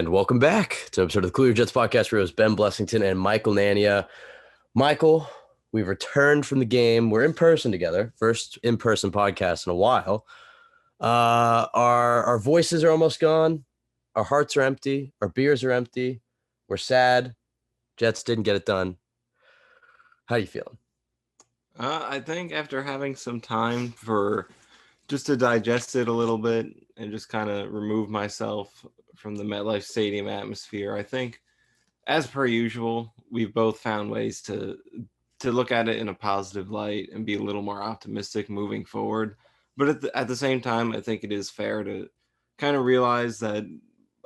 And welcome back to an episode of the Cool Your Jets podcast. Where it was Ben Blessington and Michael Nania. Michael, we've returned from the game. We're in person together. First in-person podcast in a while. Our voices are almost gone. Our hearts are empty. Our beers are empty. We're sad. Jets didn't get it done. How are you feeling? I think after having some time for just to digest it a little bit and just kind of remove myself from the MetLife Stadium atmosphere, I think, as per usual, we've both found ways to look at it in a positive light and be a little more optimistic moving forward. But at the same time, I think it is fair to kind of realize that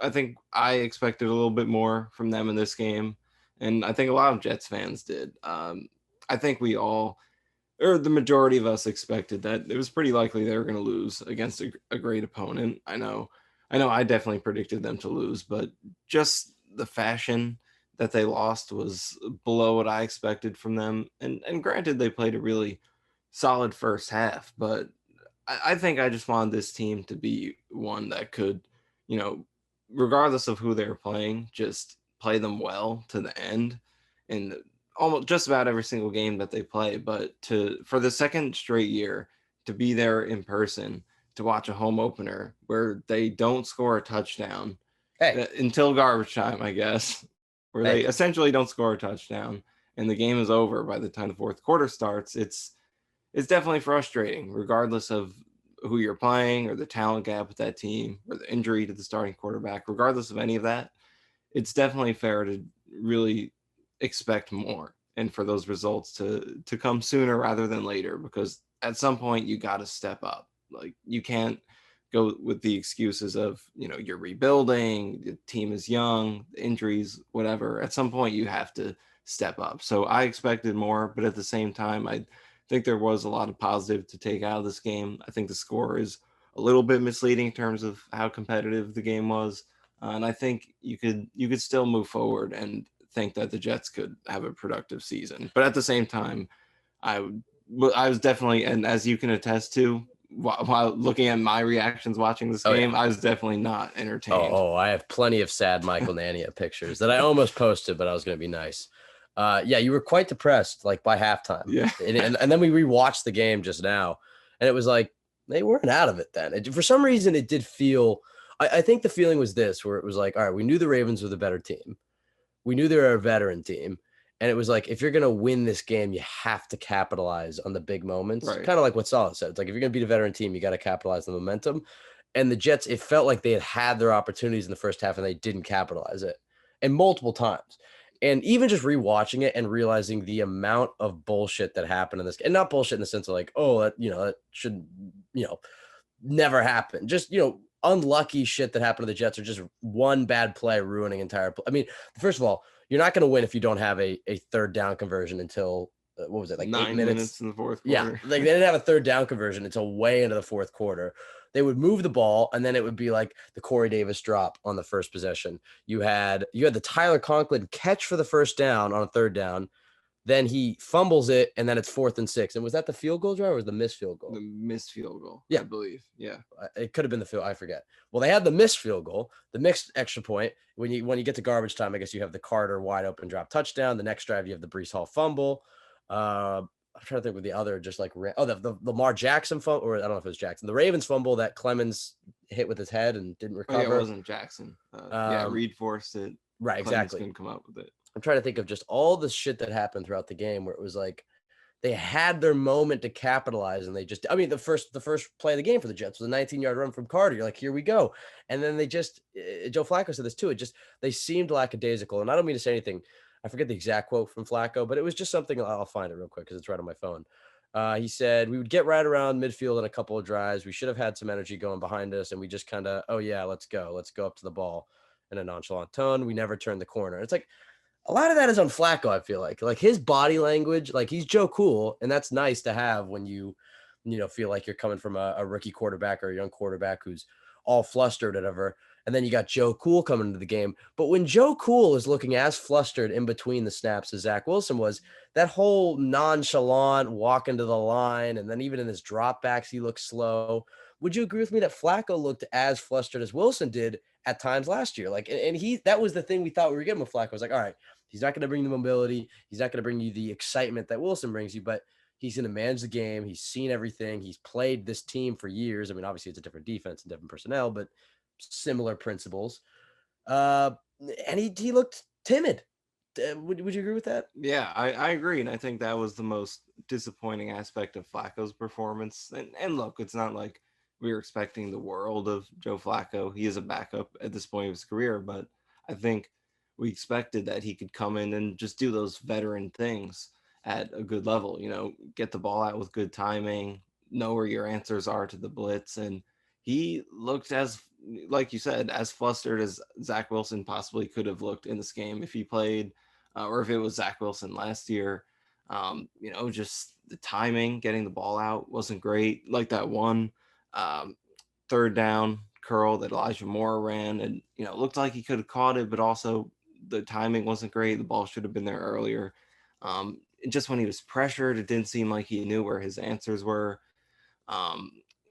I think I expected a little bit more from them in this game, and I think a lot of Jets fans did. I think we all, or the majority of us, expected that it was pretty likely they were going to lose against a great opponent. I definitely predicted them to lose, but just the fashion that they lost was below what I expected from them. And granted, they played a really solid first half, but I think I just wanted this team to be one that could, you know, regardless of who they were playing, just play them well to the end. And almost just about every single game that they play, but for the second straight year to be there in person to watch a home opener where they don't score a touchdown until garbage time, I guess, where they essentially don't score a touchdown and the game is over by the time the fourth quarter starts. It's definitely frustrating, regardless of who you're playing or the talent gap with that team or the injury to the starting quarterback. Regardless of any of that, it's definitely fair to really expect more and for those results to come sooner rather than later, because at some point you got to step up. Like, you can't go with the excuses of, you're rebuilding, the team is young, injuries, whatever. At some point you have to step up. So I expected more, but at the same time, I think there was a lot of positive to take out of this game. I think the score is a little bit misleading in terms of how competitive the game was. And I think you could still move forward and think that the Jets could have a productive season. But at the same time, I was definitely, and as you can attest to, while looking at my reactions watching this game, I was definitely not entertained. I have plenty of sad Michael Nania pictures that I almost posted, but I was going to be nice. You were quite depressed, like, by halftime. Yeah. and then we rewatched the game just now, and it was like they weren't out of it then. For some reason, it did feel – I think the feeling was this, where it was like, all right, we knew the Ravens were the better team. We knew they were a veteran team. And it was like, if you're going to win this game, you have to capitalize on the big moments. Right. Kind of like what Salah said. It's like, if you're going to beat a veteran team, you got to capitalize on the momentum. And the Jets, it felt like they had their opportunities in the first half and they didn't capitalize it. And multiple times. And even just rewatching it and realizing the amount of bullshit that happened in this, and not bullshit in the sense of like, that should, never happen. Just, unlucky shit that happened to the Jets, or just one bad play ruining entire play. I mean, first of all, you're not going to win if you don't have a third down conversion until what was it, like 9 minutes in the fourth quarter? Yeah, like they didn't have a third down conversion until way into the fourth quarter. They would move the ball, and then it would be like the Corey Davis drop on the first possession. You had the Tyler Conklin catch for the first down on a third down. Then he fumbles it, and then it's 4th and 6. And was that the field goal drive or was the missed field goal? The missed field goal, yeah. I believe. Yeah. It could have been the field. I forget. Well, they had the missed field goal, the mixed extra point. When you get to garbage time, I guess you have the Carter wide open drop touchdown. The next drive, you have the Breece Hall fumble. I'm trying to think with the other, just like, the Lamar Jackson fumble, or I don't know if it was Jackson. The Ravens fumble that Clemens hit with his head and didn't recover. It wasn't Jackson. Reed forced it. Right, exactly. Clemens couldn't come up with it. I'm trying to think of just all the shit that happened throughout the game where it was like they had their moment to capitalize, and they just, I mean, the first play of the game for the Jets was a 19-yard run from Carter. You're like, here we go. And then they just, Joe Flacco said this too. They seemed lackadaisical. And I don't mean to say anything. I forget the exact quote from Flacco, but it was just something. I'll find it real quick because it's right on my phone. He said, we would get right around midfield in a couple of drives. We should have had some energy going behind us. And we just kind of, let's go up to the ball in a nonchalant tone. We never turned the corner. It's like, a lot of that is on Flacco, I feel like his body language, like he's Joe Cool, and that's nice to have when you feel like you're coming from a rookie quarterback or a young quarterback who's all flustered or whatever. And then you got Joe Cool coming into the game. But when Joe Cool is looking as flustered in between the snaps as Zach Wilson was, that whole nonchalant walk into the line, and then even in his dropbacks, he looks slow. Would you agree with me that Flacco looked as flustered as Wilson did at times last year. Like, and that was the thing we thought we were getting with Flacco. I was like, all right, he's not going to bring the mobility. He's not going to bring you the excitement that Wilson brings you, but he's going to manage the game. He's seen everything. He's played this team for years. I mean, obviously it's a different defense and different personnel, but similar principles. And he looked timid. Would you agree with that? Yeah, I agree. And I think that was the most disappointing aspect of Flacco's performance. And look, it's not like we were expecting the world of Joe Flacco. He is a backup at this point of his career, but I think we expected that he could come in and just do those veteran things at a good level, get the ball out with good timing, know where your answers are to the blitz. And he looked, as like you said, as flustered as Zach Wilson possibly could have looked in this game if he played, or if it was Zach Wilson last year. Just the timing, getting the ball out wasn't great. Like that one third down curl that Elijah Moore ran, and it looked like he could have caught it, but also the timing wasn't great. The ball should have been there earlier. Just when he was pressured, it didn't seem like he knew where his answers were.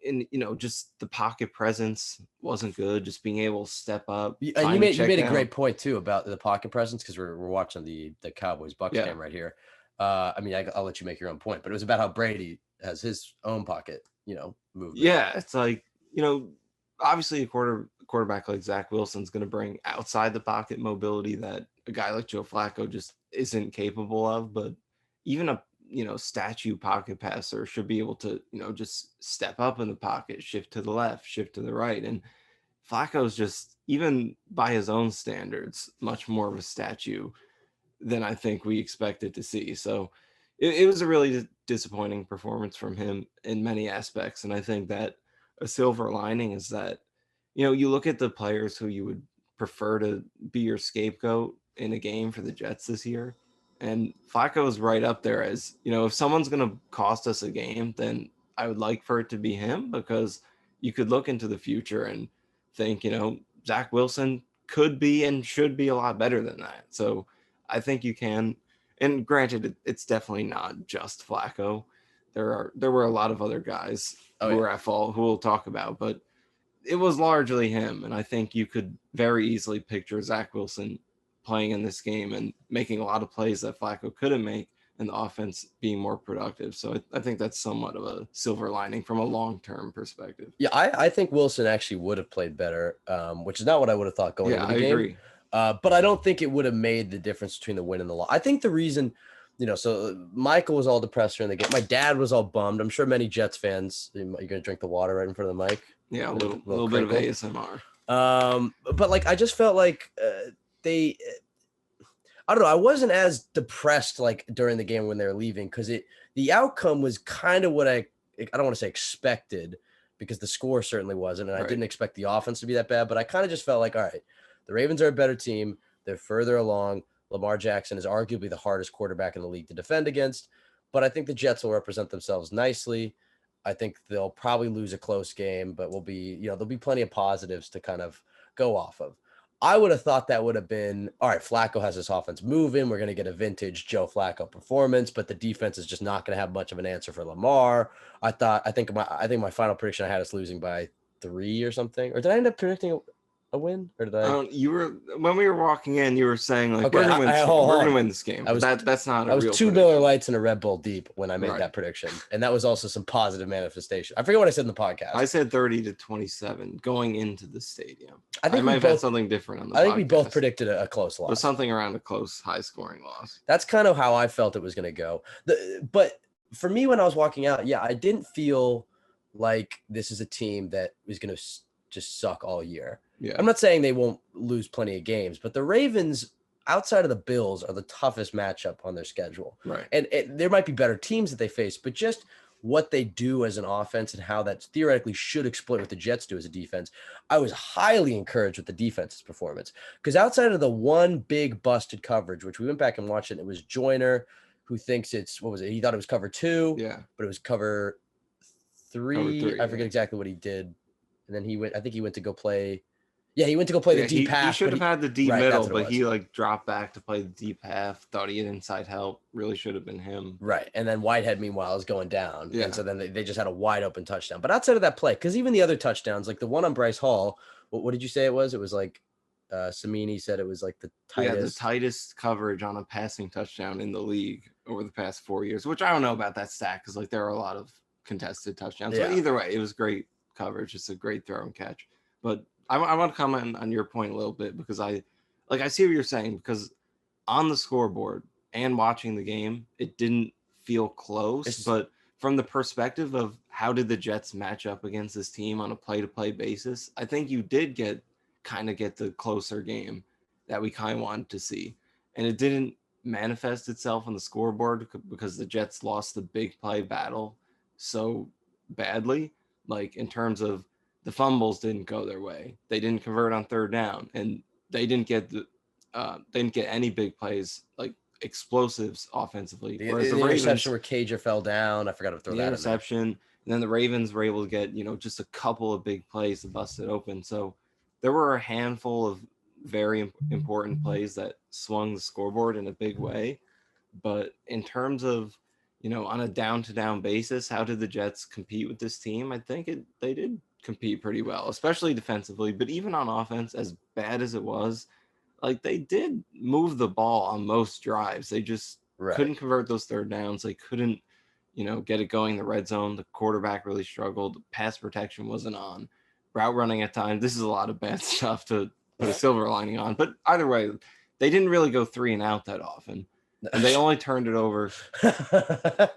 And just the pocket presence wasn't good. Just being able to step up. And you made a great point too about the pocket presence, because we're watching the Cowboys Bucs game right here. I'll let you make your own point, but it was about how Brady has his own pocket, movement. Yeah, it's like obviously a quarterback like Zach Wilson's going to bring outside the pocket mobility that a guy like Joe Flacco just isn't capable of. But even a statue pocket passer should be able to just step up in the pocket, shift to the left, shift to the right. And Flacco's just, even by his own standards, much more of a statue than I think we expected to see. So it was a really disappointing performance from him in many aspects. And I think that a silver lining is that you look at the players who you would prefer to be your scapegoat in a game for the Jets this year, and Flacco is right up there as, if someone's going to cost us a game, then I would like for it to be him, because you could look into the future and think, Zach Wilson could be and should be a lot better than that. So I think you can. And granted, it's definitely not just Flacco. There were a lot of other guys who were at fault, who we'll talk about, but it was largely him. And I think you could very easily picture Zach Wilson playing in this game and making a lot of plays that Flacco couldn't make, and the offense being more productive. So I think that's somewhat of a silver lining from a long-term perspective. Yeah, I think Wilson actually would have played better, which is not what I would have thought going into the game. I agree. But I don't think it would have made the difference between the win and the loss. I think the reason, so Michael was all depressed during the game. My dad was all bummed. I'm sure many Jets fans, you're going to drink the water right in front of the mic? Yeah, a little bit of ASMR. But like, I just felt like I don't know. I wasn't as depressed like during the game when they were leaving, because the outcome was kind of what I don't want to say expected, because the score certainly wasn't, and I didn't expect the offense to be that bad. But I kind of just felt like, all right, the Ravens are a better team. They're further along. Lamar Jackson is arguably the hardest quarterback in the league to defend against, but I think the Jets will represent themselves nicely. I think they'll probably lose a close game, but there'll be plenty of positives to kind of go off of. I would have thought that would have been, all right, Flacco has this offense moving. We're going to get a vintage Joe Flacco performance, but the defense is just not going to have much of an answer for Lamar. I think my final prediction, I had us losing by 3 or something. Or did I end up predicting a win? Or did I? When we were walking in, you were saying like, we're going to win this game. That's not. I was 2 Miller Lights and a Red Bull deep when I made that prediction, and that was also some positive manifestation. I forget what I said in the podcast. I said 30-27 going into the stadium. I think might have had something different on the podcast. I think we both predicted a close loss. But something around a close, high-scoring loss. That's kind of how I felt it was going to go. But for me, when I was walking out, I didn't feel like this is a team that was going to just suck all year. Yeah. I'm not saying they won't lose plenty of games, but the Ravens, outside of the Bills, are the toughest matchup on their schedule. Right. And there might be better teams that they face, but just what they do as an offense and how that theoretically should exploit what the Jets do as a defense, I was highly encouraged with the defense's performance. Because outside of the one big busted coverage, which we went back and watched it, and it was Joyner, who thinks it's, what was it? He thought it was cover 2, but it was cover 3. I forget exactly what he did. And then he went to go play. Yeah, he went to go play the deep half. He should have had the deep middle, but he dropped back to play the deep half. Thought he had inside help. Really should have been him. Right. And then Whitehead, meanwhile, is going down. Yeah. And so then they just had a wide open touchdown. But outside of that play, because even the other touchdowns, like the one on Bryce Hall, What did you say it was? It was like Samini said it was like the tightest. Yeah, the tightest coverage on a passing touchdown in the league over the past 4 years, which I don't know about that stat because like there are a lot of contested touchdowns. Yeah. So either way, it was great coverage. It's a great throw and catch. But I want to comment on your point a little bit because I see what you're saying because on the scoreboard and watching the game, it didn't feel close. But from the perspective of how did the Jets match up against this team on a play-to-play basis, I think you did get the closer game that we kind of wanted to see. And it didn't manifest itself on the scoreboard because the Jets lost the big play battle so badly. Like in terms of the fumbles didn't go their way. They didn't convert on third down and they didn't get any big plays like explosives offensively. Whereas the Ravens, interception where Cager fell down, I forgot to throw the that interception, and then the Ravens were able to get just a couple of big plays to bust it open. So there were a handful of very important plays that swung the scoreboard in a big way. But in terms of on a down-to-down basis, how did the Jets compete with this team? I think they did compete pretty well, especially defensively. But even on offense, as bad as it was, like they did move the ball on most drives. They just couldn't convert those third downs. They couldn't, get it going in the red zone. The quarterback really struggled. Pass protection wasn't on. Route running at times. This is a lot of bad stuff to put a silver lining on. But either way, they didn't really go 3 and out that often. And they only turned it over a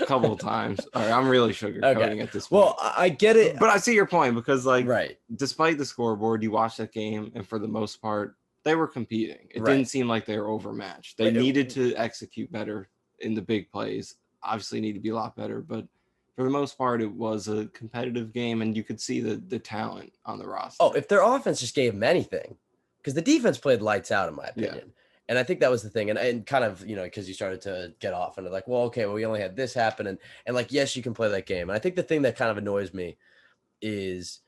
couple of times. All right, I'm really sugarcoating at this point. Well, I get it. But I see your point because, like, despite the scoreboard, you watch that game, and for the most part, they were competing. It didn't seem like they were overmatched. They needed to execute better in the big plays. Obviously, need to be a lot better. But for the most part, it was a competitive game, and you could see the talent on the roster. Oh, if their offense just gave them anything, because the defense played lights out, in my opinion. Yeah. And I think that was the thing. And kind of, because you started to get off and like, well, okay, well, we only had this happen. And like, yes, you can play that game. And I think the thing that kind of annoys me is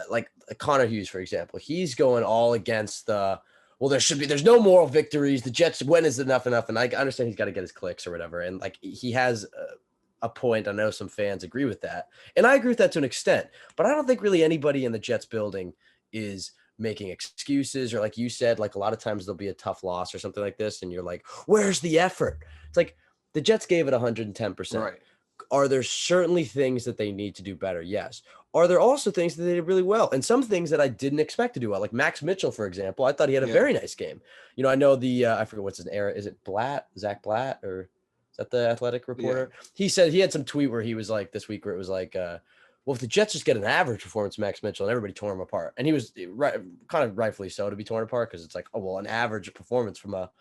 like Connor Hughes, for example, he's going all against there's no moral victories. The Jets, when is enough? And I understand he's got to get his clicks or whatever. And like, he has a point. I know some fans agree with that. And I agree with that to an extent, but I don't think really anybody in the Jets building is making excuses or like you said, like a lot of times there'll be a tough loss or something like this. And you're like, where's the effort? It's like the Jets gave it 110%. Right. Are there certainly things that they need to do better? Yes. Are there also things that they did really well? And some things that I didn't expect to do well, like Max Mitchell, for example, I thought he had a very nice game. I know I forget what's his era. Is it Blatt, Zach Blatt, or is that the athletic reporter? Yeah. He said he had some tweet where he was like this week where it was like, well, if the Jets just get an average performance, Max Mitchell, and everybody tore him apart. And he was kind of rightfully so to be torn apart because it's like, oh, well, an average performance from a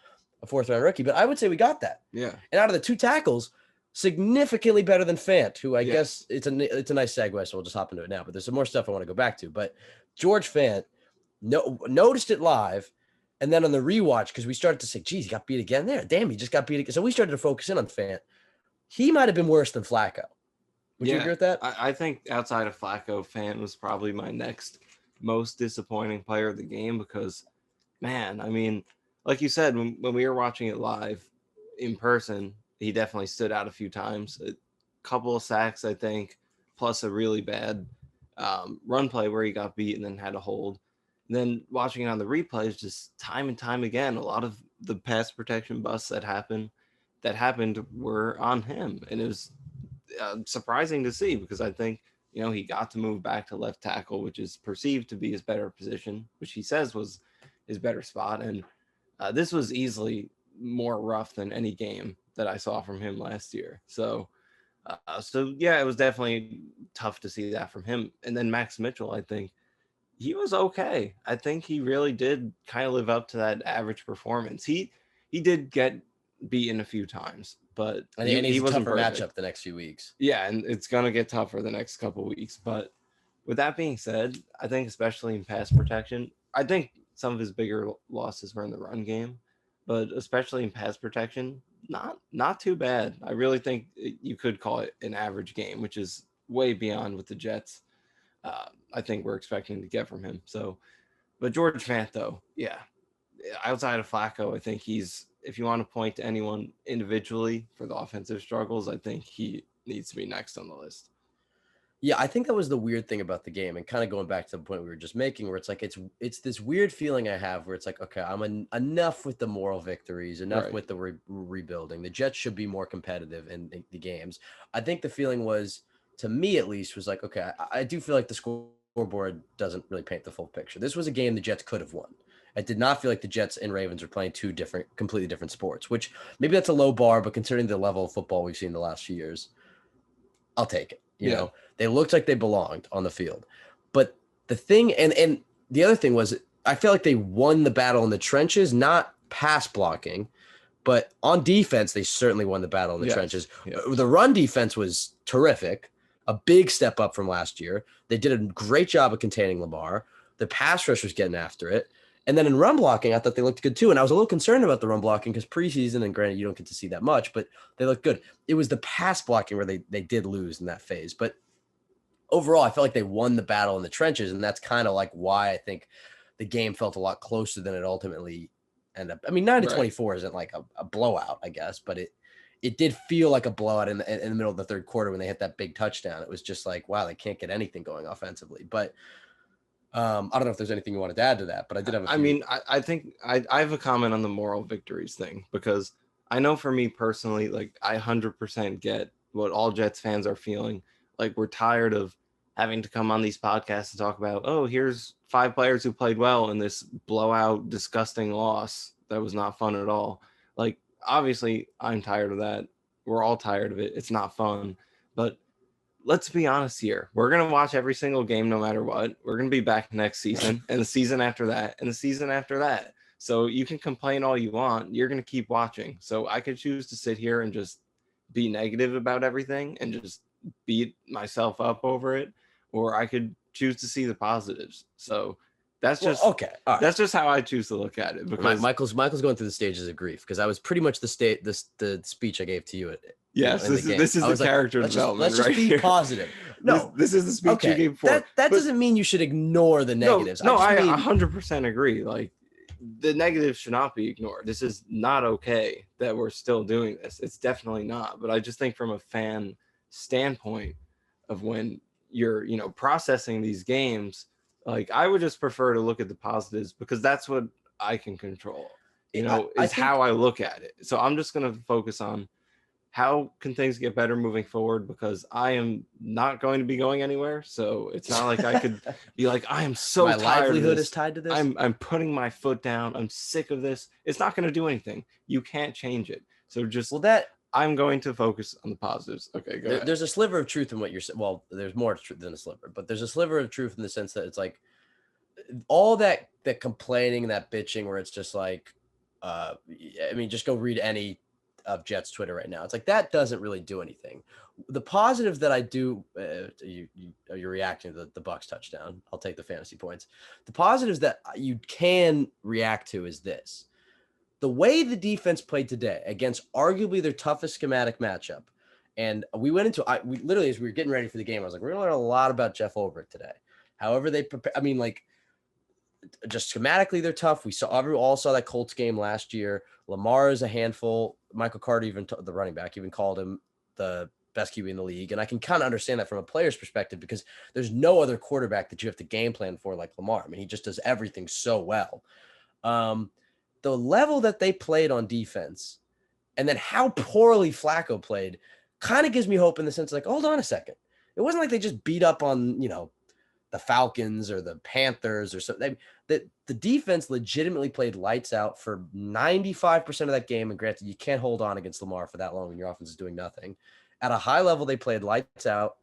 fourth-round rookie. But I would say we got that. Yeah. And out of the 2 tackles, significantly better than Fant, who I guess it's a nice segue, so we'll just hop into it now. But there's some more stuff I want to go back to. But George Fant noticed it live, and then on the rewatch, because we started to say, geez, he got beat again there. Damn, he just got beat again. So we started to focus in on Fant. He might have been worse than Flacco. Would you agree with that? I think outside of Flacco, Fant was probably my next most disappointing player of the game because, man, I mean, like you said, when we were watching it live in person, he definitely stood out a few times. A couple of sacks, I think, plus a really bad run play where he got beat and then had to hold. And then watching it on the replays, just time and time again, a lot of the pass protection busts that happened were on him. And it was surprising to see because I think, he got to move back to left tackle, which is perceived to be his better position, which he says was his better spot. And this was easily more rough than any game that I saw from him last year. So yeah, it was definitely tough to see that from him. And then Max Mitchell, I think he was okay. I think he really did kind of live up to that average performance. He did get beaten a few times, but he wasn't a tougher matchup the next few weeks. Yeah, and it's gonna get tougher the next couple of weeks. But with that being said, I think especially in pass protection, I think some of his bigger losses were in the run game, but especially in pass protection, not too bad. I really think you could call it an average game, which is way beyond what the Jets I think we're expecting to get from him. So, but George Fant, though, yeah, outside of Flacco, I think if you want to point to anyone individually for the offensive struggles, I think he needs to be next on the list. Yeah, I think that was the weird thing about the game, and kind of going back to the point we were just making, where it's like it's this weird feeling I have where it's like, okay, enough with the moral victories, enough Right. with the rebuilding. The Jets should be more competitive in the games. I think the feeling was, to me at least, was like, okay, I do feel like the scoreboard doesn't really paint the full picture. This was a game the Jets could have won. I did not feel like the Jets and Ravens were playing two completely different sports, which maybe that's a low bar, but considering the level of football we've seen the last few years, I'll take it. Yeah. They looked like they belonged on the field. But the thing, and the other thing was, I feel like they won the battle in the trenches, not pass blocking, but on defense, they certainly won the battle in the trenches. Yes. The run defense was terrific, a big step up from last year. They did a great job of containing Lamar. The pass rush was getting after it. And then in run blocking, I thought they looked good too. And I was a little concerned about the run blocking because preseason, and granted, you don't get to see that much, but they looked good. It was the pass blocking where they did lose in that phase. But overall, I felt like they won the battle in the trenches. And that's kind of like why I think the game felt a lot closer than it ultimately ended up. I mean, 9-24 isn't like a blowout, I guess, but it did feel like a blowout in the middle of the third quarter when they hit that big touchdown. It was just like, wow, they can't get anything going offensively. But I don't know if there's anything you wanted to add to that, but I did have a few. I mean, I think I have a comment on the moral victories thing, because I know for me personally, like I 100% get what all Jets fans are feeling. Like we're tired of having to come on these podcasts and talk about, oh, here's 5 players who played well in this blowout, disgusting loss that was not fun at all. Like obviously I'm tired of that. We're all tired of it. It's not fun. But let's be honest here. We're going to watch every single game no matter what. We're going to be back next season and the season after that and the season after that. So you can complain all you want. You're going to keep watching. So I could choose to sit here and just be negative about everything and just beat myself up over it, or I could choose to see the positives. So that's just okay. All right. That's just how I choose to look at it. Because Michael's going through the stages of grief, because I was pretty much the speech I gave to you. Yes, this is the character development. Let's just be positive. No, this is the speech you gave for. That doesn't mean you should ignore the negatives. No, I 100% agree. Like the negatives should not be ignored. This is not okay that we're still doing this. It's definitely not. But I just think from a fan standpoint of when you're, processing these games, like I would just prefer to look at the positives, because that's what I can control. How I look at it. So I'm just going to focus on how can things get better moving forward, because I am not going to be going anywhere. So it's not like I could be like, I am so my tired livelihood of this. is tied to this. I'm putting my foot down. I'm sick of this. It's not going to do anything. You can't change it. So just I'm going to focus on the positives. Okay, go ahead. There's a sliver of truth in what you're saying. Well, there's more truth than a sliver, but there's a sliver of truth in the sense that it's like all that complaining, that bitching, where it's just like, I mean, just go read any of Jets Twitter right now. It's like that doesn't really do anything. The positive that I do, you're reacting to the Bucs touchdown. I'll take the fantasy points. The positives that you can react to is this: the way the defense played today against arguably their toughest schematic matchup. And we went into, we literally, as we were getting ready for the game, I was like, we're going to learn a lot about Jeff Ulbrich today. However they prepare, I mean, like, just schematically, they're tough. We all saw that Colts game last year. Lamar is a handful. Michael Carter, even the running back, even called him the best QB in the league. And I can kind of understand that from a player's perspective, because there's no other quarterback that you have to game plan for like Lamar. I mean, he just does everything so well. The level that they played on defense, and then how poorly Flacco played, kind of gives me hope in the sense like, hold on a second. It wasn't like they just beat up on, the Falcons or the Panthers or something. The defense legitimately played lights out for 95% of that game. And granted, you can't hold on against Lamar for that long when your offense is doing nothing. At a high level, they played lights out,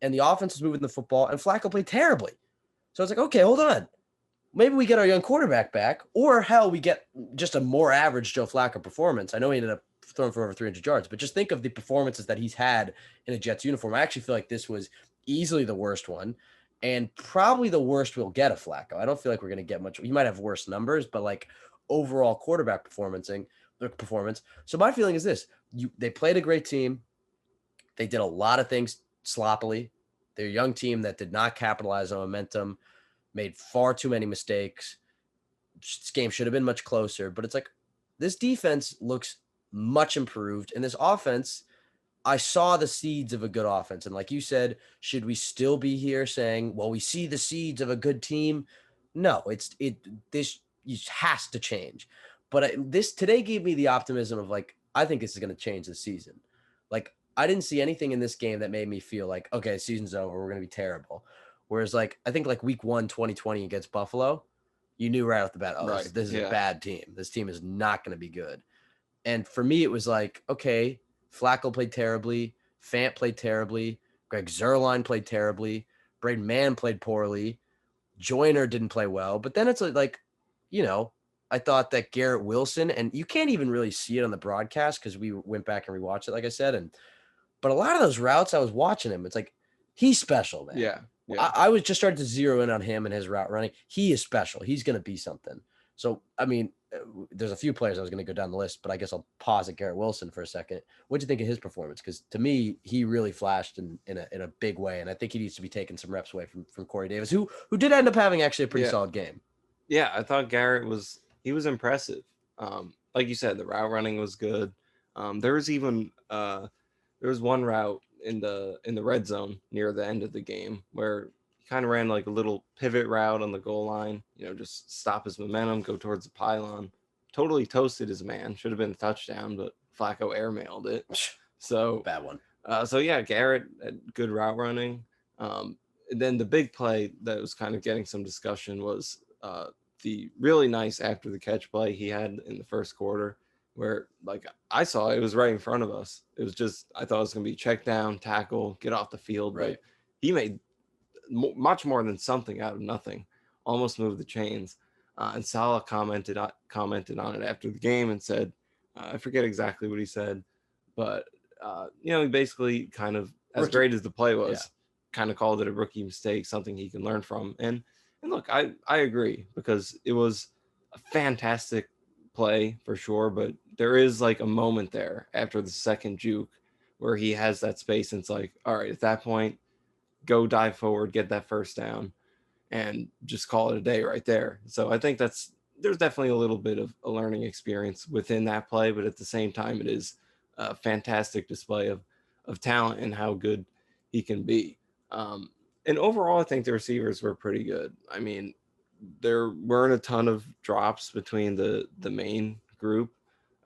and the offense was moving the football, and Flacco played terribly. So it's like, okay, hold on. Maybe we get our young quarterback back, or hell, we get just a more average Joe Flacco performance. I know he ended up throwing for over 300 yards, but just think of the performances that he's had in a Jets uniform. I actually feel like this was easily the worst one, and probably the worst we'll get of Flacco. I don't feel like we're going to get much. He might have worse numbers, but like overall quarterback performance. So my feeling is this: they played a great team. They did a lot of things sloppily. They're a young team that did not capitalize on momentum, made far too many mistakes. This game should have been much closer, but it's like this defense looks much improved, and this offense I saw the seeds of a good offense. And like you said, should we still be here saying, well, we see the seeds of a good team? No, this has to change. But this today gave me the optimism of like, I think this is going to change the season. Like, I didn't see anything in this game that made me feel like, okay, season's over. We're going to be terrible. Whereas, like, I think like week 1, 2020 against Buffalo, you knew right off the bat, oh, Right. this is Yeah. a bad team. This team is not going to be good. And for me, it was like, okay, Flacco played terribly. Fant played terribly. Greg Zuerlein played terribly. Braden Mann played poorly. Joyner didn't play well. But then it's like, you know, I thought that Garrett Wilson, and you can't even really see it on the broadcast because we went back and rewatched it, like I said. But a lot of those routes I was watching him, it's like, he's special, man. Yeah. Yeah. I was just starting to zero in on him and his route running. He is special. He's going to be something. So, I mean, there's a few players I was going to go down the list, but I guess I'll pause at Garrett Wilson for a second. What do you think of his performance? Because to me, he really flashed in a big way, and I think he needs to be taking some reps away from Corey Davis, who did end up having actually a pretty solid game. Yeah, I thought Garrett was impressive. Like you said, the route running was good. There was even there was one route in the red zone near the end of the game where he kind of ran like a little pivot route on the goal line, just stop his momentum, go towards the pylon. Totally toasted his man. Should have been a touchdown, but Flacco airmailed it. So bad one. So yeah, Garrett had good route running. And then the big play that was kind of getting some discussion was the really nice after the catch play he had in the first quarter, where like I saw it was right in front of us. It was just, I thought it was going to be check down, tackle, get off the field. Right. But he made much more than something out of nothing, almost moved the chains. And Salah commented on it after the game and said, I forget exactly what he said, but he basically kind of, as great as the play was, kind of called it a rookie mistake, something he can learn from. And look, I agree, because it was a fantastic play for sure, but there is like a moment there after the second juke where he has that space and it's like, all right, at that point, go dive forward, get that first down, and just call it a day right there. So I think there's definitely a little bit of a learning experience within that play, but at the same time, it is a fantastic display of talent and how good he can be. And overall, I think the receivers were pretty good. I mean, there weren't a ton of drops between the main group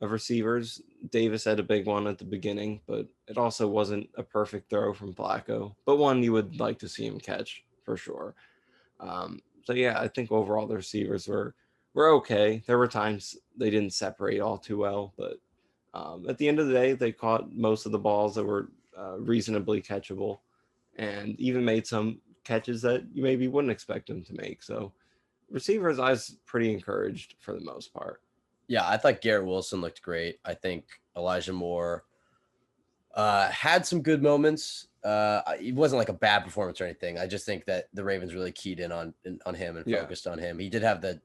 of receivers. Davis had a big one at the beginning, but it also wasn't a perfect throw from Flacco, but one you would like to see him catch for sure. So yeah, I think overall the receivers were okay. There were times they didn't separate all too well, but at the end of the day, they caught most of the balls that were reasonably catchable, and even made some catches that you maybe wouldn't expect them to make. So receivers, I was pretty encouraged for the most part. Yeah, I thought Garrett Wilson looked great. I think Elijah Moore had some good moments. It wasn't like a bad performance or anything. I just think that the Ravens really keyed in on him and focused on him. He did have the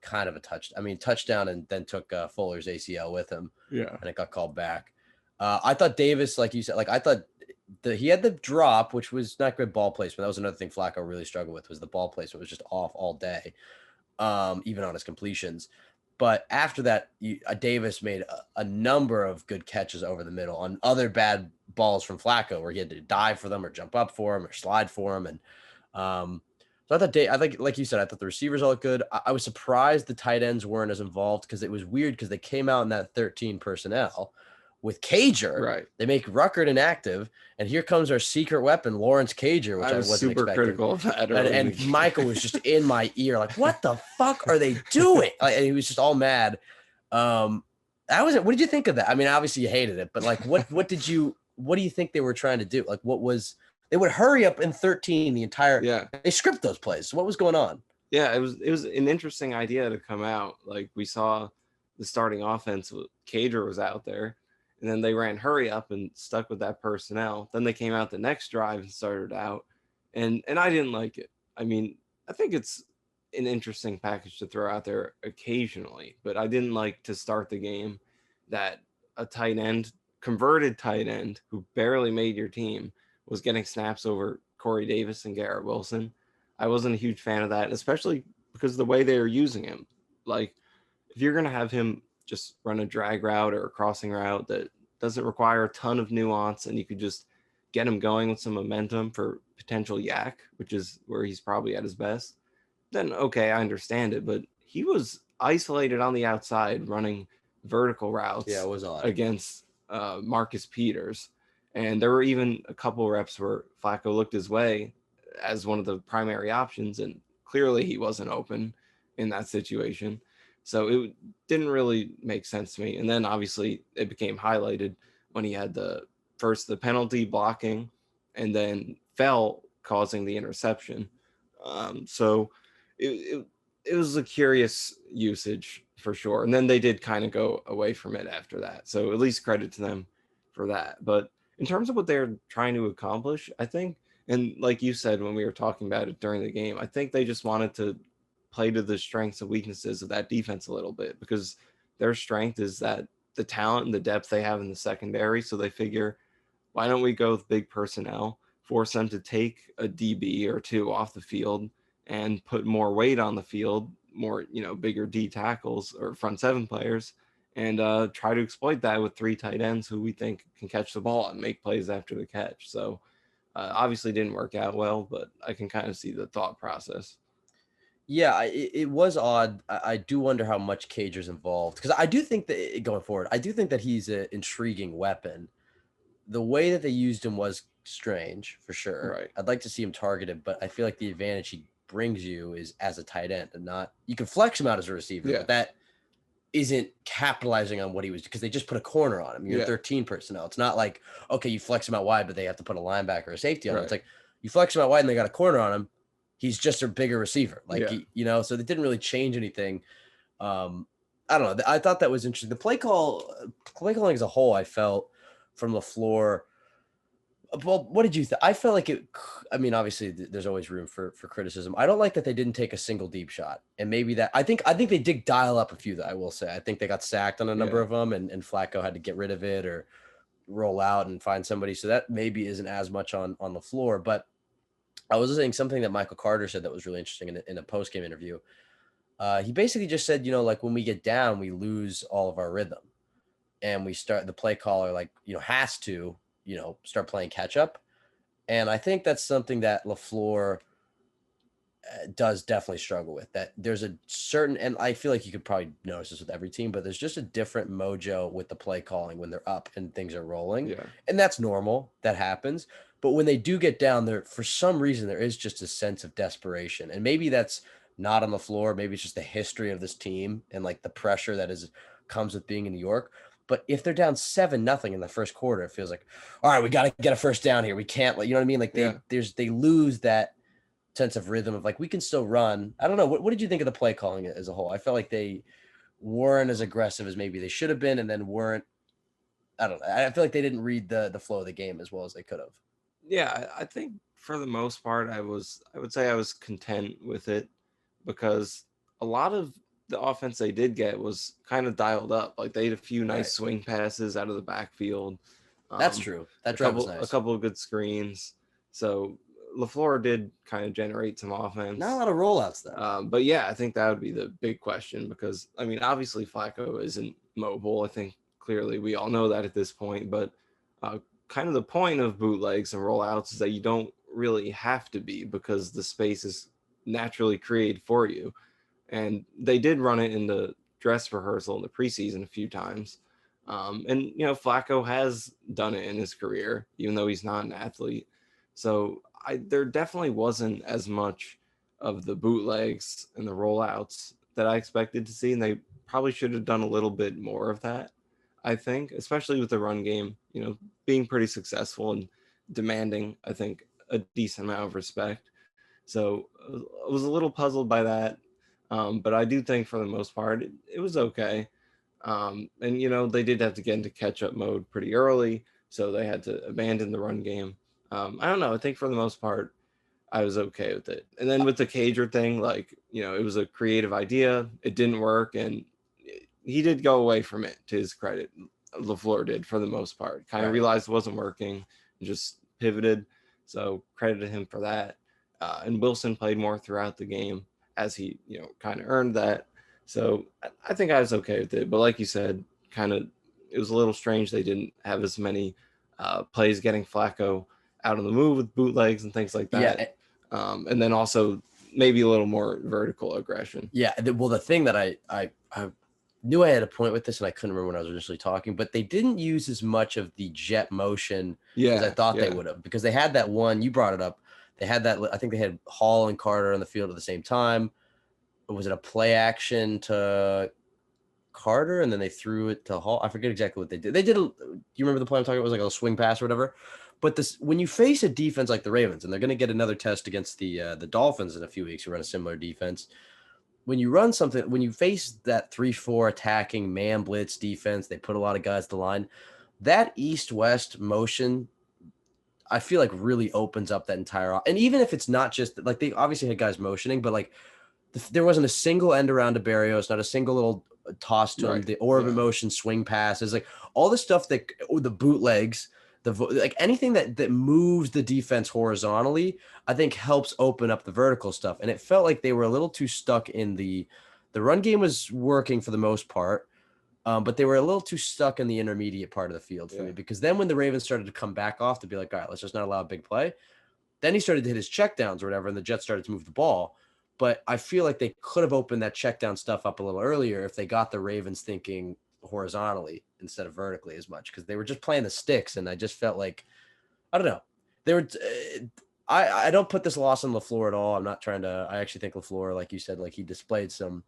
kind of a touchdown, and then took Fuller's ACL with him. Yeah. And it got called back. I thought Davis, like you said, like I thought he had the drop, which was not good ball placement. That was another thing Flacco really struggled with, was the ball placement was just off all day, even on his completions. But after that, Davis made a number of good catches over the middle on other bad balls from Flacco, where he had to dive for them or jump up for him or slide for him. And so I think, like you said, I thought the receivers all looked good. I was surprised the tight ends weren't as involved, because it was weird, because they came out in that 13 personnel with Cager. Right. They make Ruckert inactive, and here comes our secret weapon, Lawrence Cager, which I wasn't super expecting. critical of that. And Michael was just in my ear, like, what the fuck are they doing? And he was just all mad. What did you think of that? I mean, obviously you hated it, but like, what do you think they were trying to do? Like, they would hurry up in 13 the entire, they script those plays. So what was going on? Yeah, it was an interesting idea to come out. Like, we saw the starting offense, Cager was out there, and then they ran hurry up and stuck with that personnel. Then they came out the next drive and started out, and I didn't like it. I mean, I think it's an interesting package to throw out there occasionally, but I didn't like to start the game that a converted tight end who barely made your team was getting snaps over Corey Davis and Garrett Wilson. I wasn't a huge fan of that, especially because of the way they were using him. Like, if you're going to have him just run a drag route or a crossing route that doesn't require a ton of nuance, and you could just get him going with some momentum for potential yak, which is where he's probably at his best, then okay, I understand it. But he was isolated on the outside running vertical Yeah, routes it was odd. against Marcus Peters. And there were even a couple reps where Flacco looked his way as one of the primary options, and clearly he wasn't open in that situation. So it didn't really make sense to me. And then obviously it became highlighted when he had the penalty blocking and then fell, causing the interception. So it, it was a curious usage for sure. And then they did kind of go away from it after that. So at least credit to them for that. But in terms of what they're trying to accomplish, I think, and like you said when we were talking about it during the game, I think they just wanted to play to the strengths and weaknesses of that defense a little bit, because their strength is that the talent and the depth they have in the secondary. So they figure, why don't we go with big personnel, force them to take a DB or two off the field and put more weight on the field, more, bigger D tackles or front seven players, and try to exploit that with three tight ends who we think can catch the ball and make plays after the catch. So obviously didn't work out well, but I can kind of see the thought process. Yeah, it was odd. I do wonder how much Cager's involved, because I do think that going forward, I do think that he's an intriguing weapon. The way that they used him was strange, for sure. Right. I'd like to see him targeted, but I feel like the advantage he brings you is as a tight end, and not, you can flex him out as a receiver, Yeah. but that isn't capitalizing on what he was, because they just put a corner on him. You're 13 personnel. It's not like, okay, you flex him out wide, but they have to put a linebacker or a safety on him. It's like you flex him out wide and they got a corner on him. He's just a bigger receiver. Like, so they didn't really change anything. I don't know. I thought that was interesting. The play calling as a whole, I felt from LaFleur. Well, what did you think? I felt like obviously there's always room for criticism. I don't like that they didn't take a single deep shot. And maybe that, I think they did dial up a few, that I will say. I think they got sacked on a number of them, and Flacco had to get rid of it or roll out and find somebody. So that maybe isn't as much on the floor. But I was listening to something that Michael Carter said that was really interesting in a post-game interview. He basically just said, like when we get down, we lose all of our rhythm. And we start, the play caller, has to, start playing catch up. And I think that's something that LaFleur does definitely struggle with. That there's a certain, and I feel like you could probably notice this with every team, but there's just a different mojo with the play calling when they're up and things are rolling. Yeah. And that's normal. That happens. But when they do get down there, for some reason, there is just a sense of desperation. And maybe that's not on the floor. Maybe it's just the history of this team and like the pressure that comes with being in New York. But if they're down 7-0 in the first quarter, it feels like, all right, we got to get a first down here. We can't, you know what I mean? Like they lose that sense of rhythm of like, we can still run. I don't know. What did you think of the play calling as a whole? I felt like they weren't as aggressive as maybe they should have been, and then weren't. I don't know. I feel like they didn't read the flow of the game as well as they could have. Yeah, I think for the most part, I would say I was content with it, because a lot of the offense they did get was kind of dialed up. Like they had a few nice swing passes out of the backfield. That's true. That drive was nice. A couple of good screens. So LaFleur did kind of generate some offense. Not a lot of rollouts though. But yeah, I think that would be the big question, because obviously Flacco isn't mobile. I think clearly we all know that at this point, but kind of the point of bootlegs and rollouts is that you don't really have to be, because the space is naturally created for you. And they did run it in the dress rehearsal in the preseason a few times. And Flacco has done it in his career, even though he's not an athlete. So there definitely wasn't as much of the bootlegs and the rollouts that I expected to see. And they probably should have done a little bit more of that, I think, especially with the run game, being pretty successful and demanding, I think, a decent amount of respect. So I was a little puzzled by that. But I do think for the most part, it was okay. And, they did have to get into catch-up mode pretty early, so they had to abandon the run game. I don't know. I think for the most part, I was okay with it. And then with the Cager thing, it was a creative idea. It didn't work, and he did go away from it, to his credit. LaFleur did, for the most part. Kind of realized it wasn't working and just pivoted. So credited him for that. And Wilson played more throughout the game, as he, kind of earned that. So I think I was okay with it. But like you said, kind of it was a little strange they didn't have as many plays getting Flacco out on the move with bootlegs and things like that. And then also maybe a little more vertical aggression. Yeah. Well, the thing that I knew I had a point with this, and I couldn't remember when I was initially talking, but they didn't use as much of the jet motion as I thought they would have, because they had that one, you brought it up. They had that, I think they had Hall and Carter on the field at the same time. Was it a play action to Carter and then they threw it to Hall? I forget exactly what they did. You remember the play I'm talking about? It was like a swing pass or whatever. But when you face a defense like the Ravens, and they're going to get another test against the Dolphins in a few weeks, who run a similar defense. When you face that 3-4 attacking man blitz defense, they put a lot of guys to the line. That east-west motion, I feel like really opens up that entire. And even if it's not just like they obviously had guys motioning, but like there wasn't a single end around to Barrios, not a single little toss to him, the orbit motion, swing passes, like all the stuff the bootlegs, like anything that moves the defense horizontally, I think helps open up the vertical stuff. And it felt like they were a little too stuck in the run game was working for the most part. But they were a little too stuck in the intermediate part of the field for me, because then when the Ravens started to come back off to be like, all right, let's just not allow a big play. Then he started to hit his checkdowns or whatever, and the Jets started to move the ball. But I feel like they could have opened that check down stuff up a little earlier if they got the Ravens thinking horizontally instead of vertically as much, because they were just playing the sticks. And I just felt like, I don't know. They were. I don't put this loss on LaFleur at all. I'm not trying to. I actually think LaFleur, like you said, like he displayed some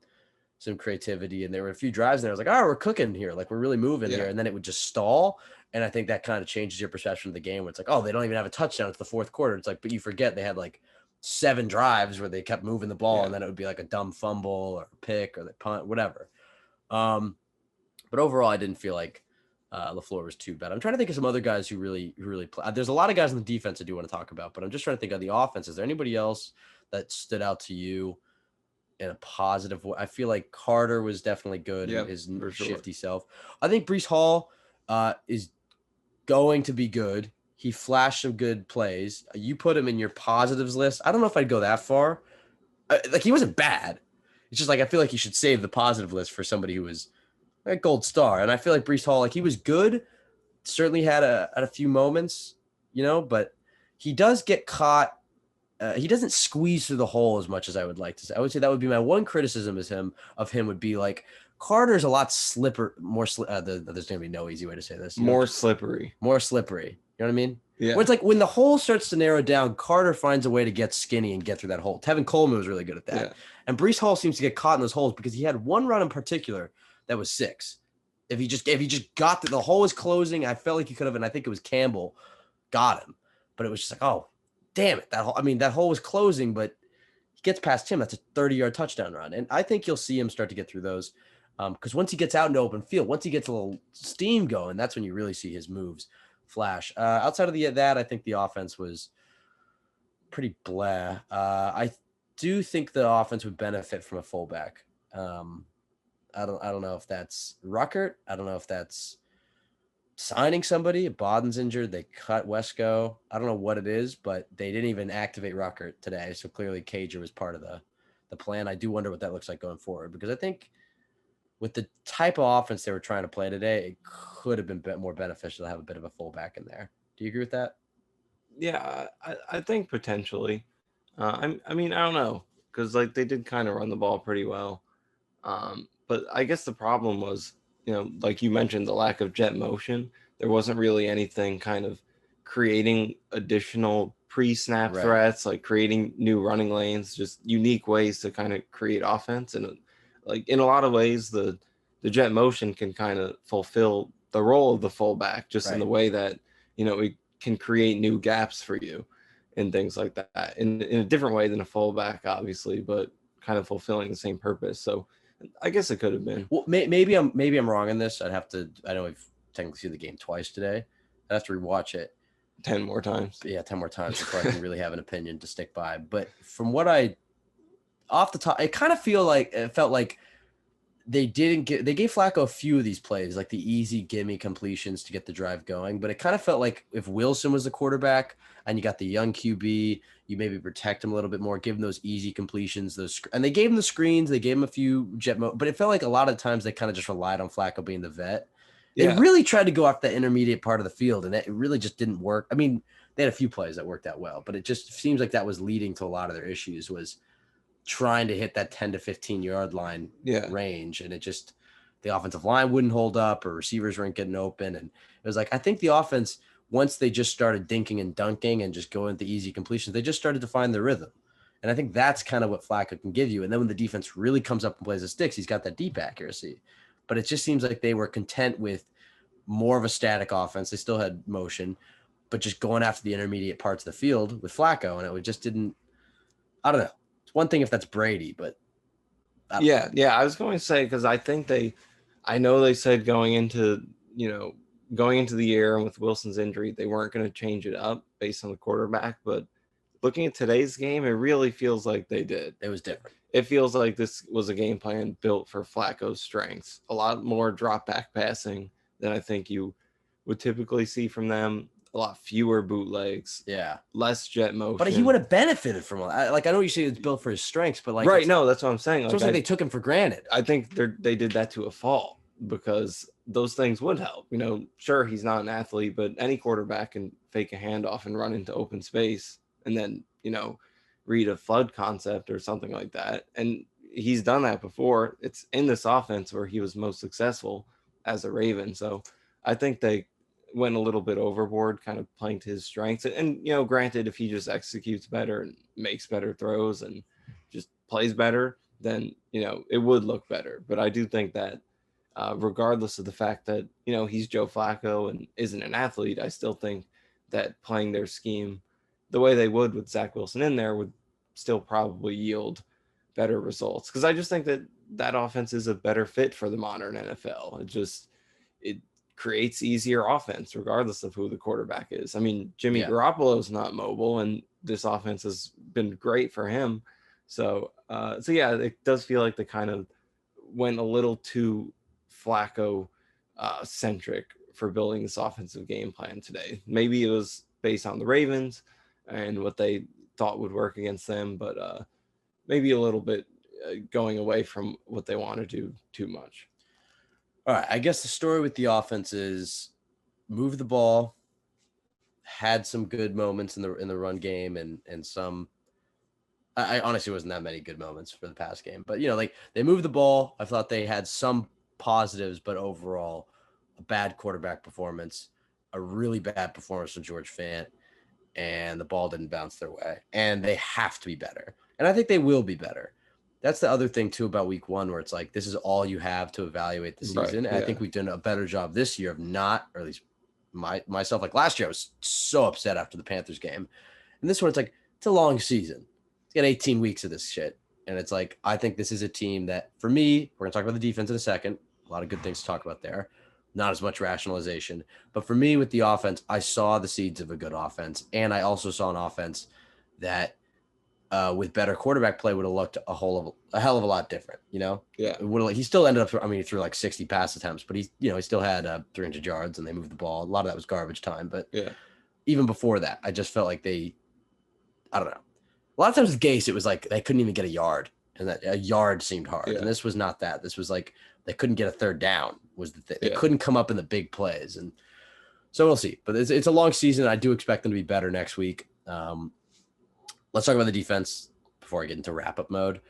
creativity, and there were a few drives there. I was like, oh, we're cooking here. Like we're really moving here. And then it would just stall. And I think that kind of changes your perception of the game, where it's like, oh, they don't even have a touchdown. It's the fourth quarter. It's like, but you forget they had like 7 drives where they kept moving the ball, and then it would be like a dumb fumble or a pick or the punt, whatever. But overall, I didn't feel like LaFleur was too bad. I'm trying to think of some other guys who really play. There's a lot of guys on the defense I do want to talk about, but I'm just trying to think of the offense. Is there anybody else that stood out to you in a positive way? I feel like Carter was definitely good in his shifty self. I think Breece Hall is going to be good. He flashed some good plays. You put him in your positives list. I don't know if I'd go that far. Like he wasn't bad. It's just like I feel like you should save the positive list for somebody who was a gold star. And I feel like Breece Hall, like he was good. Certainly had a few moments, but he does get caught. He doesn't squeeze through the hole as much as I would like to say. I would say that would be my one criticism of him would be like Carter's a lot there's going to be no easy way to say this. More slippery. You know what I mean? Yeah. Where it's like when the hole starts to narrow down, Carter finds a way to get skinny and get through that hole. Tevin Coleman was really good at that. Yeah. And Breece Hall seems to get caught in those holes because he had one run in particular that was 6. If he just got the hole was closing, I felt like he could have, and I think it was Campbell got him. But it was just like, oh, damn it. That hole was closing, but he gets past him. That's a 30-yard touchdown run. And I think you'll see him start to get through those. Because once he gets out into open field, once he gets a little steam going, that's when you really see his moves flash. Outside of that, I think the offense was pretty blah. I do think the offense would benefit from a fullback. I don't know if that's Ruckert. I don't know if that's signing somebody. Bodden's injured. They cut Wesco. I don't know what it is, but they didn't even activate Ruckert today. So clearly Cager was part of the plan. I do wonder what that looks like going forward, because I think with the type of offense they were trying to play today, it could have been more beneficial to have a bit of a fullback in there. Do you agree with that? Yeah, I think potentially. I mean, I don't know, because like they did kind of run the ball pretty well. But I guess the problem was, like you mentioned, the lack of jet motion. There wasn't really anything kind of creating additional pre-snap threats, like creating new running lanes, just unique ways to kind of create offense. And like in a lot of ways, the jet motion can kind of fulfill the role of the fullback, just in the way that, it can create new gaps for you and things like that in a different way than a fullback, obviously, but kind of fulfilling the same purpose. So I guess it could have been. Well, maybe I'm wrong in this. I know we've technically seen the game twice today. I'd have to rewatch it 10 more times. Yeah, 10 more times before I can really have an opinion to stick by. But from what off the top, it felt like they gave Flacco a few of these plays, like the easy gimme completions to get the drive going. But it kind of felt like if Wilson was the quarterback and you got the young QB, you maybe protect him a little bit more, give him those easy completions, and they gave him the screens, they gave him a few but it felt like a lot of times they kind of just relied on Flacco being the vet. They Yeah. really tried to go off the intermediate part of the field, and it really just didn't work. I mean, they had a few plays that worked out well, but it just seems like that was leading to a lot of their issues, was trying to hit that 10 to 15-yard line range, and it just the offensive line wouldn't hold up, or receivers weren't getting open. And it was like, I think the offense, once they just started dinking and dunking and just going to easy completions, they just started to find their rhythm. And I think that's kind of what Flacco can give you. And then when the defense really comes up and plays the sticks, he's got that deep accuracy. But it just seems like they were content with more of a static offense. They still had motion, but just going after the intermediate parts of the field with Flacco. And it just didn't, I don't know. It's one thing if that's Brady, but Yeah. I was going to say, because I know they said going into the year and with Wilson's injury, they weren't going to change it up based on the quarterback. But looking at today's game, it really feels like they did. It was different. It feels like this was a game plan built for Flacco's strengths. A lot more drop back passing than I think you would typically see from them. A lot fewer bootlegs. Yeah. Less jet motion. But he would have benefited from it. Like, I know you say it's built for his strengths, but like, right. No, that's what I'm saying. It's like they took him for granted. I think they did that to a fault, because those things would help. Sure, he's not an athlete, but any quarterback can fake a handoff and run into open space and then, read a flood concept or something like that. And he's done that before. It's in this offense where he was most successful as a Raven. So I think they went a little bit overboard, kind of playing to his strengths. And granted, if he just executes better and makes better throws and just plays better, then, it would look better. But I do think that regardless of the fact that, he's Joe Flacco and isn't an athlete, I still think that playing their scheme the way they would with Zach Wilson in there would still probably yield better results. Because I just think that offense is a better fit for the modern NFL. It creates easier offense regardless of who the quarterback is. I mean, Jimmy Garoppolo is not mobile, and this offense has been great for him. So yeah, it does feel like they kind of went a little too Flacco centric for building this offensive game plan today. Maybe it was based on the Ravens and what they thought would work against them, but maybe a little bit going away from what they want to do too much. All right, I guess the story with the offense is move the ball, had some good moments in the run game, and some. I honestly wasn't that many good moments for the past game, but like they moved the ball. I thought they had some positives, but overall, a bad quarterback performance, a really bad performance from George Fant, and the ball didn't bounce their way. And they have to be better, and I think they will be better. That's the other thing too about week one, where it's like, this is all you have to evaluate the season. Right, and I think we've done a better job this year of not, or at least myself, like last year, I was so upset after the Panthers game. And this one, it's like, it's a long season. It's got 18 weeks of this shit. And it's like, I think this is a team that, for me, we're going to talk about the defense in a second. A lot of good things to talk about there. Not as much rationalization. But for me, with the offense, I saw the seeds of a good offense. And I also saw an offense that, with better quarterback play, would have looked a hell of a lot different, Yeah. He still ended up, he threw like 60 pass attempts, but he still had 300 yards and they moved the ball. A lot of that was garbage time. But even before that, I just felt like I don't know. A lot of times with Gase, it was like they couldn't even get a yard, and that a yard seemed hard. Yeah. And this was not that. This was like they couldn't get a third down was the thing. They couldn't come up in the big plays. And so we'll see. But it's a long season. I do expect them to be better next week. Let's talk about the defense before I get into wrap-up mode,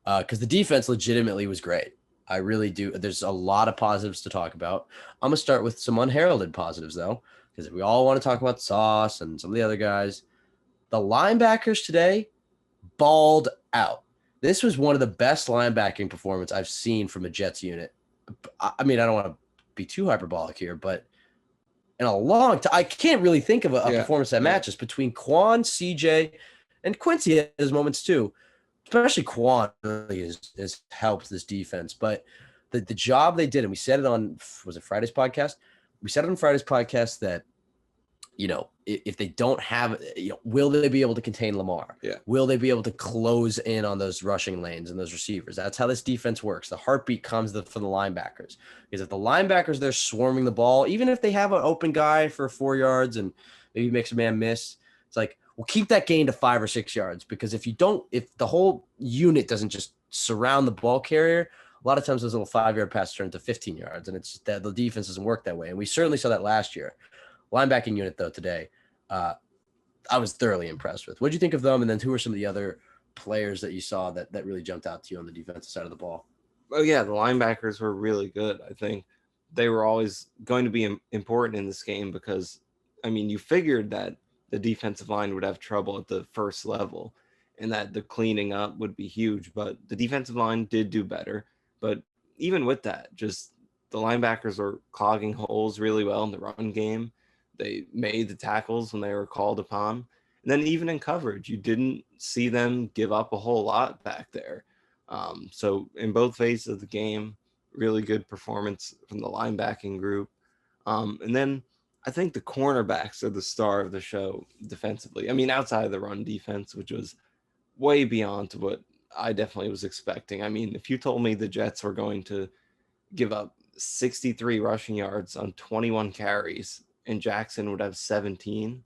because the defense legitimately was great. I really do. There's a lot of positives to talk about. I'm going to start with some unheralded positives, though, because we all want to talk about Sauce and some of the other guys. The linebackers today balled out. This was one of the best linebacking performances I've seen from a Jets unit. I mean, I don't want to be too hyperbolic here, but in a long time, I can't really think of a performance that matches between Quan, CJ, and Quincy had his moments too. Especially Quan really has helped this defense. But the job they did, and we said it on, was it Friday's podcast? We said it on Friday's podcast that, if they don't have, will they be able to contain Lamar? Yeah. Will they be able to close in on those rushing lanes and those receivers? That's how this defense works. The heartbeat comes from the linebackers. Because if the linebackers, they're swarming the ball, even if they have an open guy for 4 yards and maybe makes a man miss, it's like, well, keep that gain to 5 or 6 yards. Because if the whole unit doesn't just surround the ball carrier, a lot of times those little 5-yard passes turn into 15 yards, and it's just that the defense doesn't work that way. And we certainly saw that last year. Linebacking unit, though, today, I was thoroughly impressed with. What did you think of them? And then who are some of the other players that you saw that really jumped out to you on the defensive side of the ball? Oh, yeah, the linebackers were really good. I think they were always going to be important in this game because, I mean, you figured that the defensive line would have trouble at the first level and that the cleaning up would be huge. But the defensive line did do better. But even with that, just the linebackers were clogging holes really well in the run game. They made the tackles when they were called upon. And then even in coverage, you didn't see them give up a whole lot back there. So in both phases of the game, really good performance from the linebacking group. And then I think the cornerbacks are the star of the show defensively. I mean, outside of the run defense, which was way beyond what I definitely was expecting. I mean, if you told me the Jets were going to give up 63 rushing yards on 21 carries and Jackson would have 17,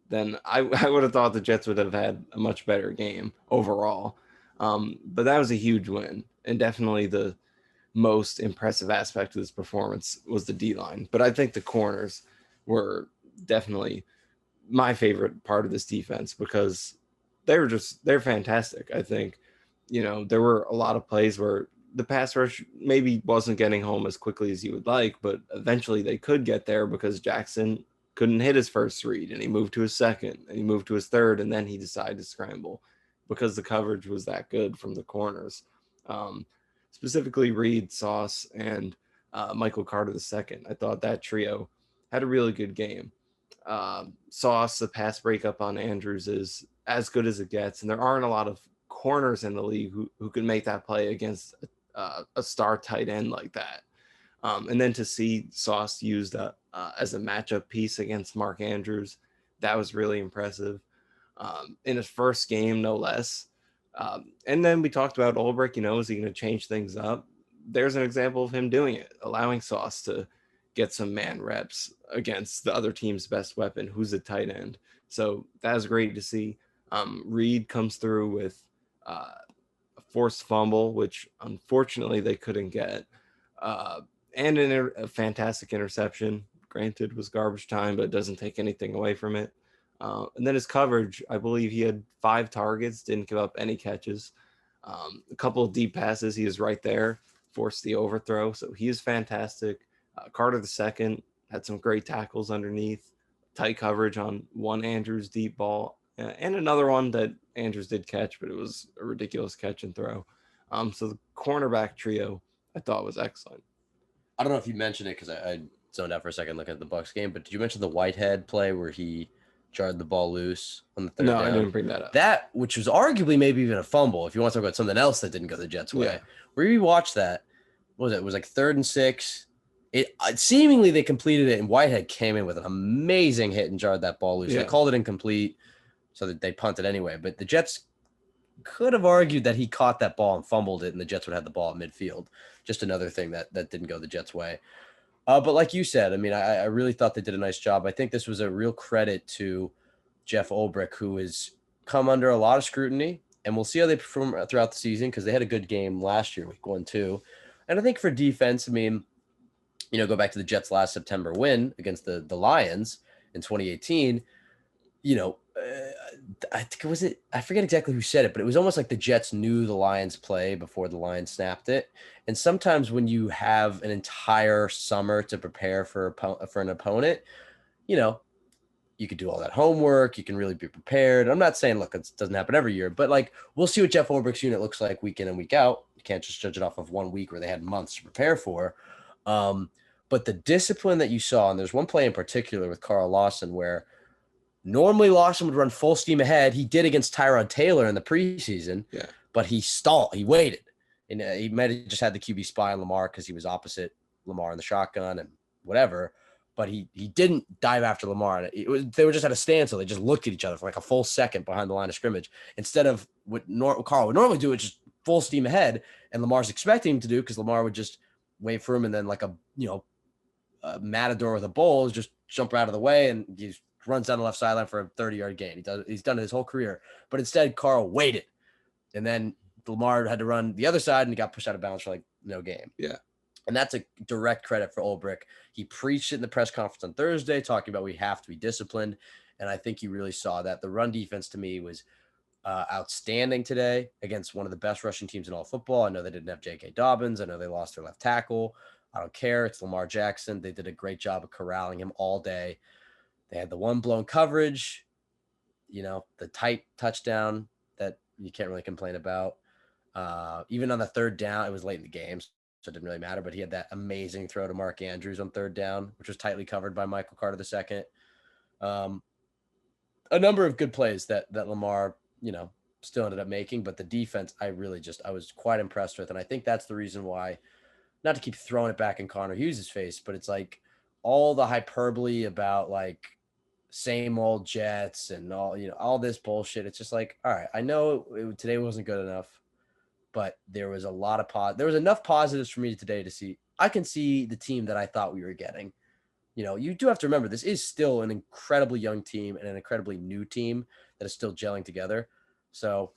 then I would have thought the Jets would have had a much better game overall. But that was a huge win, and definitely the most impressive aspect of this performance was the D-line. But I think the corners were definitely my favorite part of this defense because they're fantastic. I think, there were a lot of plays where the pass rush maybe wasn't getting home as quickly as you would like, but eventually they could get there because Jackson couldn't hit his first read and he moved to his second and he moved to his third, and then he decided to scramble because the coverage was that good from the corners. Specifically Reed, Sauce, and Michael Carter II. I thought that trio had a really good game. Sauce, the pass breakup on Andrews is as good as it gets, and there aren't a lot of corners in the league who can make that play against a star tight end like that. And then to see Sauce used as a matchup piece against Mark Andrews, that was really impressive. In his first game, no less. And then we talked about Ulbrich, is he going to change things up? There's an example of him doing it, allowing Sauce to get some man reps against the other team's best weapon, who's a tight end. So that was great to see. Reed comes through with a forced fumble, which unfortunately they couldn't get, and a fantastic interception. Granted, was garbage time, but it doesn't take anything away from it. And then his coverage, I believe he had 5 targets, didn't give up any catches. A couple of deep passes, he was right there, forced the overthrow. So he is fantastic. Carter II had some great tackles underneath, tight coverage on one Andrews deep ball, and another one that Andrews did catch, but it was a ridiculous catch and throw. So the cornerback trio I thought was excellent. I don't know if you mentioned it because I zoned out for a second looking at the Bucs game, but did you mention the Whitehead play where he jarred the ball loose on the third down? No, I didn't bring that up. That, which was arguably maybe even a fumble, if you want to talk about something else that didn't go the Jets' way. Yeah. Where you watched that, what was it? It was like 3rd and 6. It seemingly they completed it, and Whitehead came in with an amazing hit and jarred that ball loose. Yeah. They called it incomplete, so that they punted anyway. But the Jets could have argued that he caught that ball and fumbled it, and the Jets would have the ball at midfield. Just another thing that didn't go the Jets' way. But like you said, I mean, I really thought they did a nice job. I think this was a real credit to Jeff Ulbrich, who has come under a lot of scrutiny, and we'll see how they perform throughout the season because they had a good game last year, week 1, too. And I think for defense, I mean, go back to the Jets' last September win against the Lions in 2018, I think I forget exactly who said it, but it was almost like the Jets knew the Lions play before the Lions snapped it. And sometimes when you have an entire summer to prepare for an opponent, you could do all that homework. You can really be prepared. I'm not saying, look, it doesn't happen every year, but like, we'll see what Jeff Ulbrich's unit looks like week in and week out. You can't just judge it off of 1 week where they had months to prepare for. But the discipline that you saw, and there's one play in particular with Carl Lawson where normally Lawson would run full steam ahead. He did against Tyrod Taylor in the preseason, but he stalled. He waited. And he might have just had the QB spy on Lamar because he was opposite Lamar in the shotgun and whatever. But he didn't dive after Lamar. They were just at a standstill. They just looked at each other for like a full second behind the line of scrimmage instead of what Carl would normally do, which is full steam ahead. And Lamar's expecting him to do because Lamar would just wait for him and then like a matador with a bull just jump out of the way and he runs down the left sideline for a 30-yard gain. He's done it his whole career. But instead, Carl waited. And then Lamar had to run the other side and he got pushed out of bounds for like no game. Yeah. And that's a direct credit for Ulbrich. He preached it in the press conference on Thursday, talking about we have to be disciplined. And I think he really saw that. The run defense to me was outstanding today against one of the best rushing teams in all football. I know they didn't have J.K. Dobbins. I know they lost their left tackle. I don't care. It's Lamar Jackson. They did a great job of corralling him all day. They had the one blown coverage, the tight touchdown that you can't really complain about. Even on the third down, it was late in the game, so it didn't really matter. But he had that amazing throw to Mark Andrews on third down, which was tightly covered by Michael Carter II. A number of good plays that Lamar, still ended up making, but the defense, I was quite impressed with. And I think that's the reason why, not to keep throwing it back in Connor Hughes' face, but it's like all the hyperbole about like same old Jets and all this bullshit. It's just like, all right, I know today wasn't good enough, but there was there was enough positives for me today to see. I can see the team that I thought we were getting. You do have to remember this is still an incredibly young team and an incredibly new team that is still gelling together. So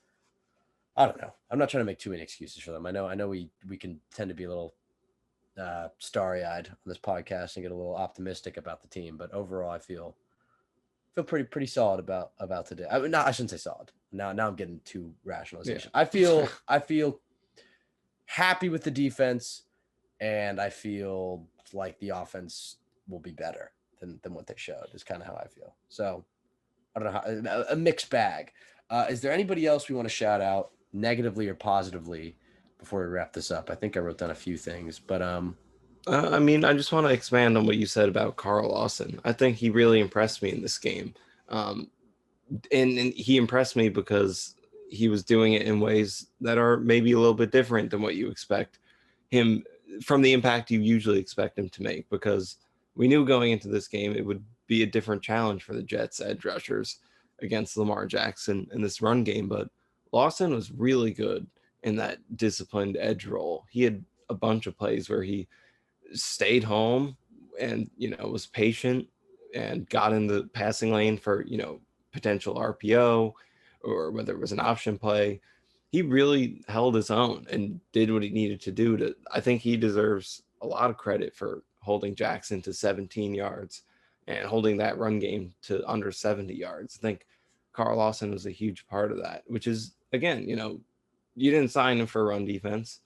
I don't know. I'm not trying to make too many excuses for them. I know we can tend to be a little starry-eyed on this podcast and get a little optimistic about the team, but overall I feel pretty solid about today. I shouldn't say solid. Now I'm getting too rationalization. Yeah. I feel happy with the defense, and I feel like the offense will be better than what they showed. Is kind of how I feel. So I don't know, a mixed bag. Is there anybody else we want to shout out negatively or positively before we wrap this up? I think I wrote down a few things, but I just want to expand on what you said about Carl Lawson. I think he really impressed me in this game. And he impressed me because he was doing it in ways that are maybe a little bit different than what you expect him from the impact you usually expect him to make, because we knew going into this game it would be a different challenge for the Jets edge rushers against Lamar Jackson in this run game. But Lawson was really good in that disciplined edge role. He had a bunch of plays where he stayed home and was patient and got in the passing lane for potential RPO or whether it was an option play. He really held his own and did what he needed to do. I think he deserves a lot of credit for holding Jackson to 17 yards and holding that run game to under 70 yards. I think Carl Lawson was a huge part of that, which is, again, you didn't sign him for run defense,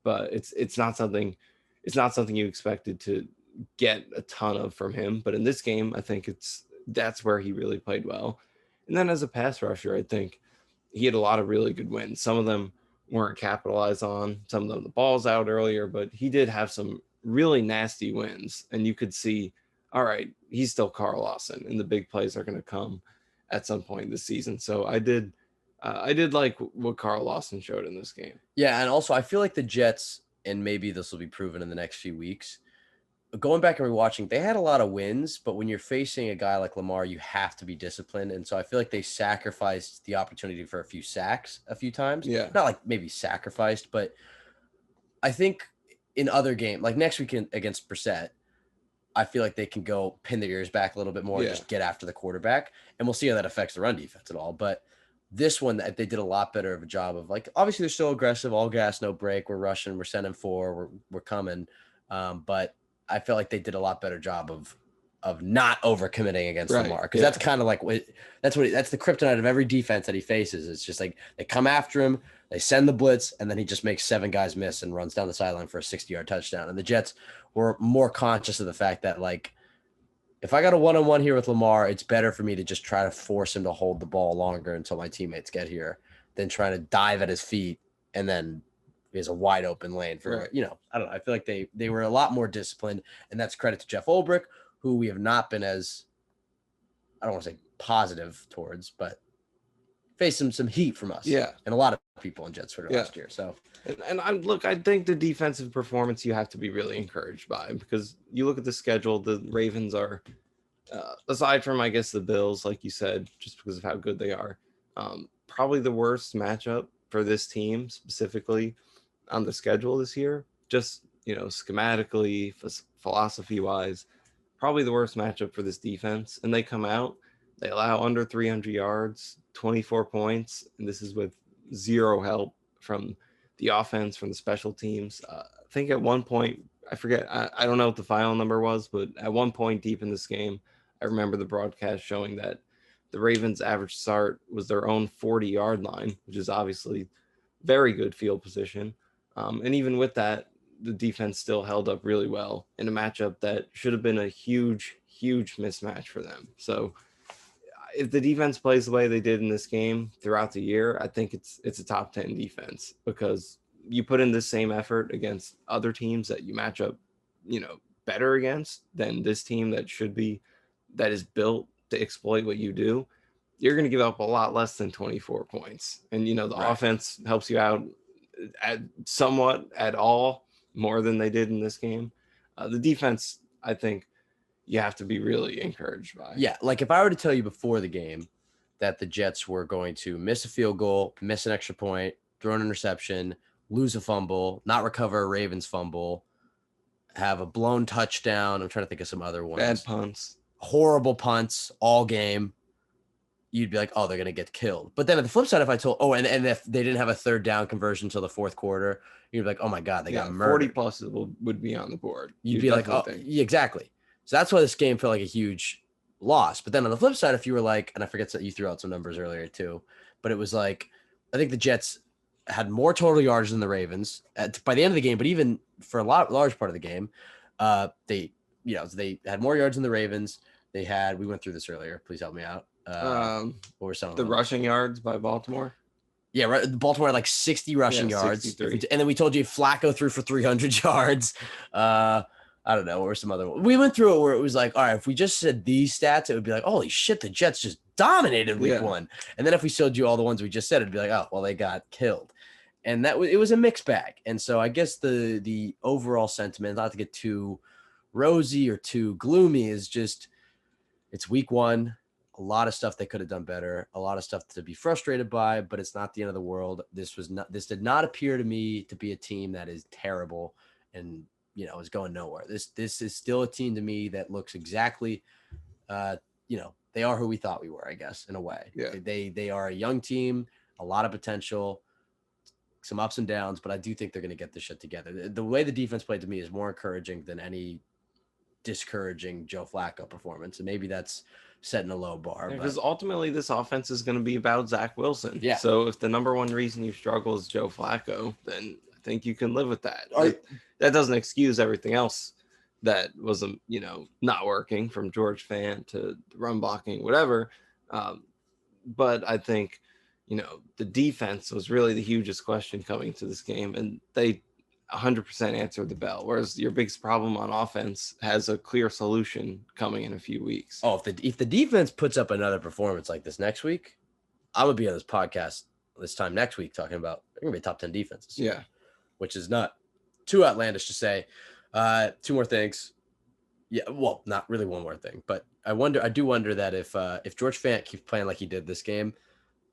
but it's not something you expected to get a ton of from him. But in this game, I think that's where he really played well. And then as a pass rusher, I think he had a lot of really good wins. Some of them weren't capitalized on, some of them the ball's out earlier, but he did have some really nasty wins. And you could see, all right, he's still Carl Lawson, and the big plays are going to come at some point this season. So I did like what Carl Lawson showed in this game. Yeah, and also I feel like the Jets, and maybe this will be proven in the next few weeks, going back and rewatching, they had a lot of wins, but when you're facing a guy like Lamar, you have to be disciplined. And so I feel like they sacrificed the opportunity for a few sacks a few times. Yeah. Not like maybe sacrificed, but I think in other games, like next weekend against Brissett, I feel like they can go pin their ears back a little bit more and just get after the quarterback. And we'll see how that affects the run defense at all. But this one, they did a lot better of a job of, like, obviously they're still aggressive, all gas, no break. We're rushing, we're sending four, we're coming. But I feel like they did a lot better job of not overcommitting against Lamar, because that's kind of like that's the kryptonite of every defense that he faces. It's just like they come after him, they send the blitz, and then he just makes 7 guys miss and runs down the sideline for a 60-yard touchdown. And the Jets were more conscious of the fact that, like, if I got a one-on-one here with Lamar, it's better for me to just try to force him to hold the ball longer until my teammates get here than trying to dive at his feet and then is a wide open lane for, I don't know. I feel like they were a lot more disciplined, and that's credit to Jeff Ulbrich, who we have not been as, I don't want to say positive towards, but faced some heat from us. Yeah. And a lot of people in Jets Twitter last year. So, and I think the defensive performance you have to be really encouraged by, because you look at the schedule, the Ravens are, aside from, I guess, the Bills, like you said, just because of how good they are, probably the worst matchup for this team specifically on the schedule this year. Just, schematically, philosophy wise, probably the worst matchup for this defense. And they come out, they allow under 300 yards, 24 points, and this is with zero help from the offense, from the special teams. think at one point, I forget, I don't know what the final number was, but at one point deep in this game, I remember the broadcast showing that the Ravens' average start was their own 40-yard line, which is obviously very good field position. And even with that, the defense still held up really well in a matchup that should have been a huge, huge mismatch for them. So if the defense plays the way they did in this game throughout the year, I think it's a top 10 defense, because you put in the same effort against other teams that you match up, better against than this team that is built to exploit what you do. You're going to give up a lot less than 24 points. And, the Right. offense helps you out somewhat at all more than they did in this game. The defense, I think, you have to be really encouraged by. Yeah, like if I were to tell you before the game that the Jets were going to miss a field goal, miss an extra point, throw an interception, lose a fumble, not recover a Ravens fumble, have a blown touchdown. I'm trying to think of some other ones. Bad punts. Horrible punts all game. You'd be like, oh, they're going to get killed. But then at the flip side, if I told, and if they didn't have a third down conversion until the fourth quarter, you'd be like, oh my God, they got murdered. 40 plus would be on the board. You'd be like, oh, yeah, exactly. So that's why this game felt like a huge loss. But then on the flip side, if you were like, and I forget that you threw out some numbers earlier too, but it was like, I think the Jets had more total yards than the Ravens by the end of the game. But even for a large part of the game, they had more yards than the Ravens. We went through this earlier. Please help me out. What were some of them? Rushing yards by Baltimore? Yeah, right. Baltimore had like 60 rushing yards. 63. And then we told you Flacco threw for 300 yards. I don't know. What were some other ones? We went through it where it was like, all right, if we just said these stats, it would be like, holy shit, the Jets just dominated week one. And then if we showed you all the ones we just said, it'd be like, oh, well, they got killed. And it was a mixed bag. And so I guess the overall sentiment, not to get too rosy or too gloomy, is just it's week one. A lot of stuff they could have done better, a lot of stuff to be frustrated by, but it's not the end of the world. This did not appear to me to be a team that is terrible and, is going nowhere. This is still a team to me that looks exactly, they are who we thought we were, I guess, in a way. Yeah. They are a young team, a lot of potential, some ups and downs, but I do think they're going to get this shit together. The way the defense played to me is more encouraging than any discouraging Joe Flacco performance. And maybe that's setting a low bar. Because ultimately this offense is going to be about Zach Wilson. Yeah. So if the number one reason you struggle is Joe Flacco, then I think you can live with that. That doesn't excuse everything else that was, not working, from George Fant to run blocking, whatever. But I think, the defense was really the hugest question coming to this game, and they 100% answered the bell, whereas your biggest problem on offense has a clear solution coming in a few weeks. Oh, if the defense puts up another performance like this next week, I'm gonna be on this podcast this time next week talking about they're gonna be top 10 defenses. Yeah, which is not too outlandish to say. Two more things. Yeah, well, not really one more thing, but I do wonder that if George Fant keeps playing like he did this game,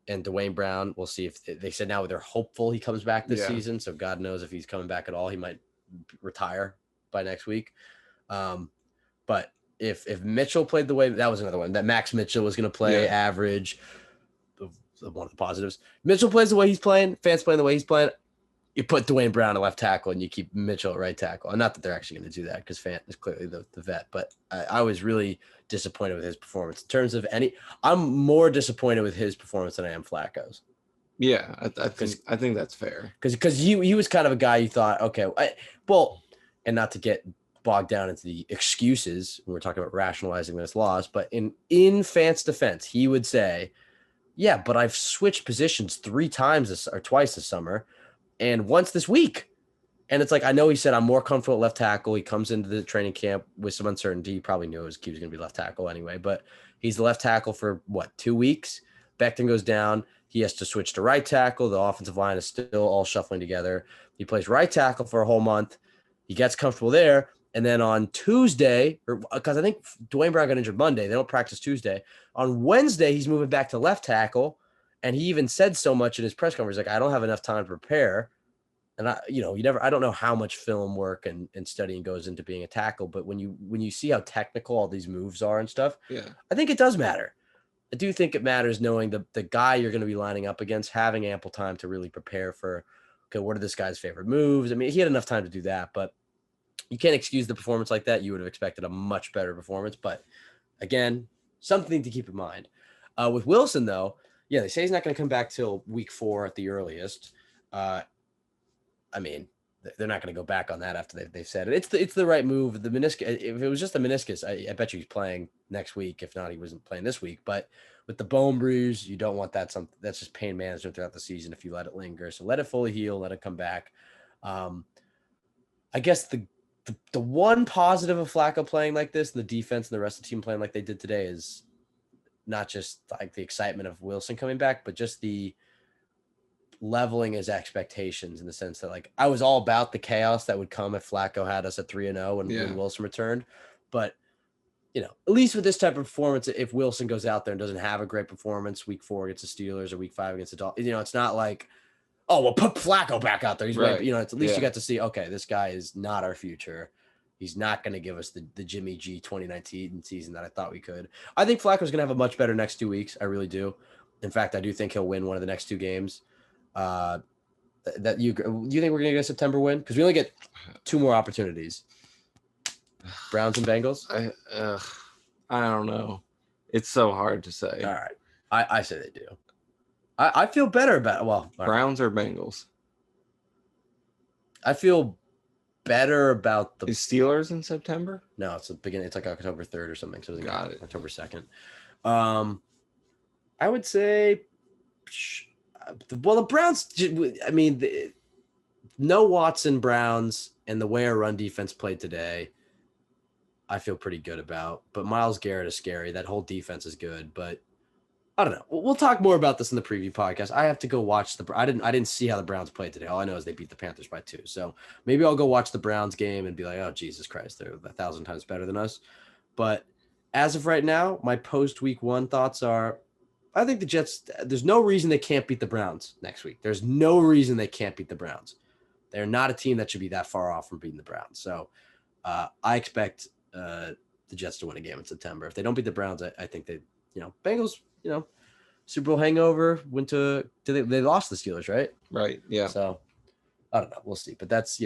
and Dwayne Brown, we'll see if they said now they're hopeful he comes back this season. So God knows if he's coming back at all, he might retire by next week. But if Mitchell played the way, that was another one that Max Mitchell was going to play average. One of the positives, Mitchell plays the way he's playing, Fans playing the way he's playing. You put Dwayne Brown at left tackle and you keep Mitchell at right tackle. And not that they're actually going to do that because Fant is clearly the vet, but I was really disappointed with his performance. In terms of I'm more disappointed with his performance than I am Flacco's. Yeah, I think that's fair. Because he was kind of a guy you thought, okay, and not to get bogged down into the excuses when we're talking about rationalizing this loss, but in Fant's defense, he would say, yeah, but I've switched positions twice this summer. And once this week. And it's like, I know he said I'm more comfortable at left tackle. He comes into the training camp with some uncertainty. He probably knew he was going to be left tackle anyway, but he's the left tackle for 2 weeks. Becton goes down. He has to switch to right tackle. The offensive line is still all shuffling together. He plays right tackle for a whole month. He gets comfortable there. And then on Tuesday, because I think Dwayne Brown got injured Monday, they don't practice Tuesday. On Wednesday, he's moving back to left tackle. And he even said so much in his press conference, like, I don't have enough time to prepare. And I don't know how much film work and studying goes into being a tackle, but when you see how technical all these moves are and stuff, I think it does matter. I do think it matters knowing the guy you're going to be lining up against, having ample time to really prepare for okay, what are this guy's favorite moves? I mean, he had enough time to do that, but you can't excuse the performance like that. You would have expected a much better performance. But again, something to keep in mind. With Wilson, though, yeah, they say he's not going to come back till week 4 at the earliest. I mean, they're not going to go back on that after they've said it. It's the right move. The meniscus, if it was just the meniscus, I bet you he's playing next week. If not, he wasn't playing this week. But with the bone bruise, you don't want that. That's just pain management throughout the season if you let it linger. So let it fully heal, let it come back. I guess the one positive of Flacco playing like this, and the defense and the rest of the team playing like they did today, is not just like the excitement of Wilson coming back, but just the leveling his expectations in the sense that, like, I was all about the chaos that would come if Flacco had us at 3-0 when Wilson returned. But, you know, at least with this type of performance, if Wilson goes out there and doesn't have a great performance week 4 against the Steelers or week 5 against the Dolphins, you know, it's not like, oh, well, put Flacco back out there. He's right. You know, it's at least you got to see, okay, this guy is not our future. He's not going to give us the Jimmy G 2019 season that I thought we could. I think Flacco's going to have a much better next 2 weeks. I really do. In fact, I do think he'll win one of the next 2 games. Do you think we're going to get a September win? Because we only get 2 more opportunities. Browns and Bengals? I don't know. It's so hard to say. All right. I say they do. I feel better about it. Well, Browns or Bengals? I feel better about the Steelers in September. No, it's the beginning. It's like October 3rd or something. So Got it. October 2nd. I would say, well, the Browns. I mean, no Watson Browns and the way our run defense played today, I feel pretty good about. But Myles Garrett is scary. That whole defense is good, but I don't know. We'll talk more about this in the preview podcast. I have to go watch I didn't see how the Browns played today. All I know is they beat the Panthers by 2. So maybe I'll go watch the Browns game and be like, oh, Jesus Christ, they're 1,000 times better than us. But as of right now, my post week 1 thoughts are, I think the Jets, there's no reason they can't beat the Browns next week. There's no reason they can't beat the Browns. They're not a team that should be that far off from beating the Browns. So I expect the Jets to win a game in September. If they don't beat the Browns, I think they, Bengals, Super Bowl hangover, they lost the Steelers, right? Right. Yeah. So I don't know. We'll see. But that's,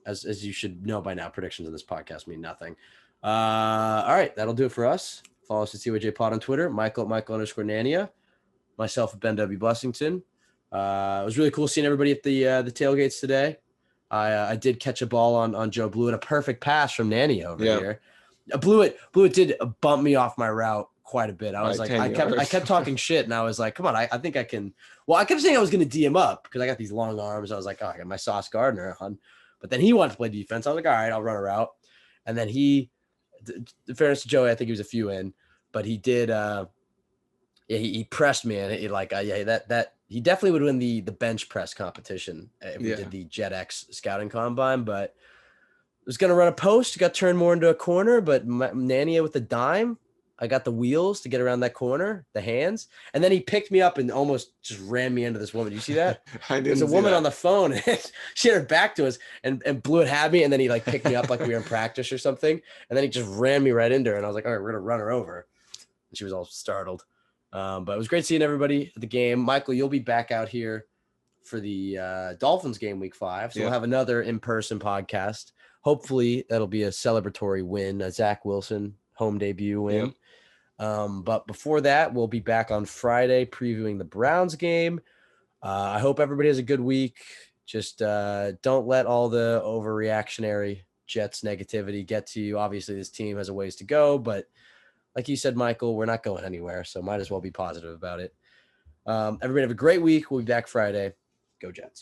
as you should know by now, predictions in this podcast mean nothing. All right. That'll do it for us. Follow us at CYJ Pod on Twitter, Michael_Nania, myself at Ben W. Blessington. It was really cool seeing everybody at the tailgates today. I did catch a ball on Joe Blewett, a perfect pass from Nania over here. Blewett did bump me off my route quite a bit. I was I kept talking shit, and I was like, come on, I think I can. Well, I kept saying I was going to DM up because I got these long arms. I was like, oh, I got my Sauce Gardner on. But then he wanted to play defense. I was like, all right, I'll run a route. And then in fairness to Joey, I think he was a few in, but he did. He pressed me, and he he definitely would win the bench press competition if we did the Jet X scouting combine. But was going to run a post, got turned more into a corner, but Nania with the dime. I got the wheels to get around that corner, the hands, and then he picked me up and almost just ran me into this woman. Did you see that? I didn't. There's a woman on the phone, and she had her back to us, and Blewett had me, and then he picked me up like we were in practice or something, and then he just ran me right into her, and I was like, all right, we're gonna run her over. And she was all startled. But it was great seeing everybody at the game. Michael, you'll be back out here for the Dolphins game week 5, so we'll have another in-person podcast. Hopefully that'll be a celebratory win, a Zach Wilson home debut win. Yep. But before that, we'll be back on Friday previewing the Browns game. I hope everybody has a good week. Just don't let all the overreactionary Jets negativity get to you. Obviously, this team has a ways to go, but like you said, Michael, we're not going anywhere, so might as well be positive about it. Everybody have a great week. We'll be back Friday. Go Jets.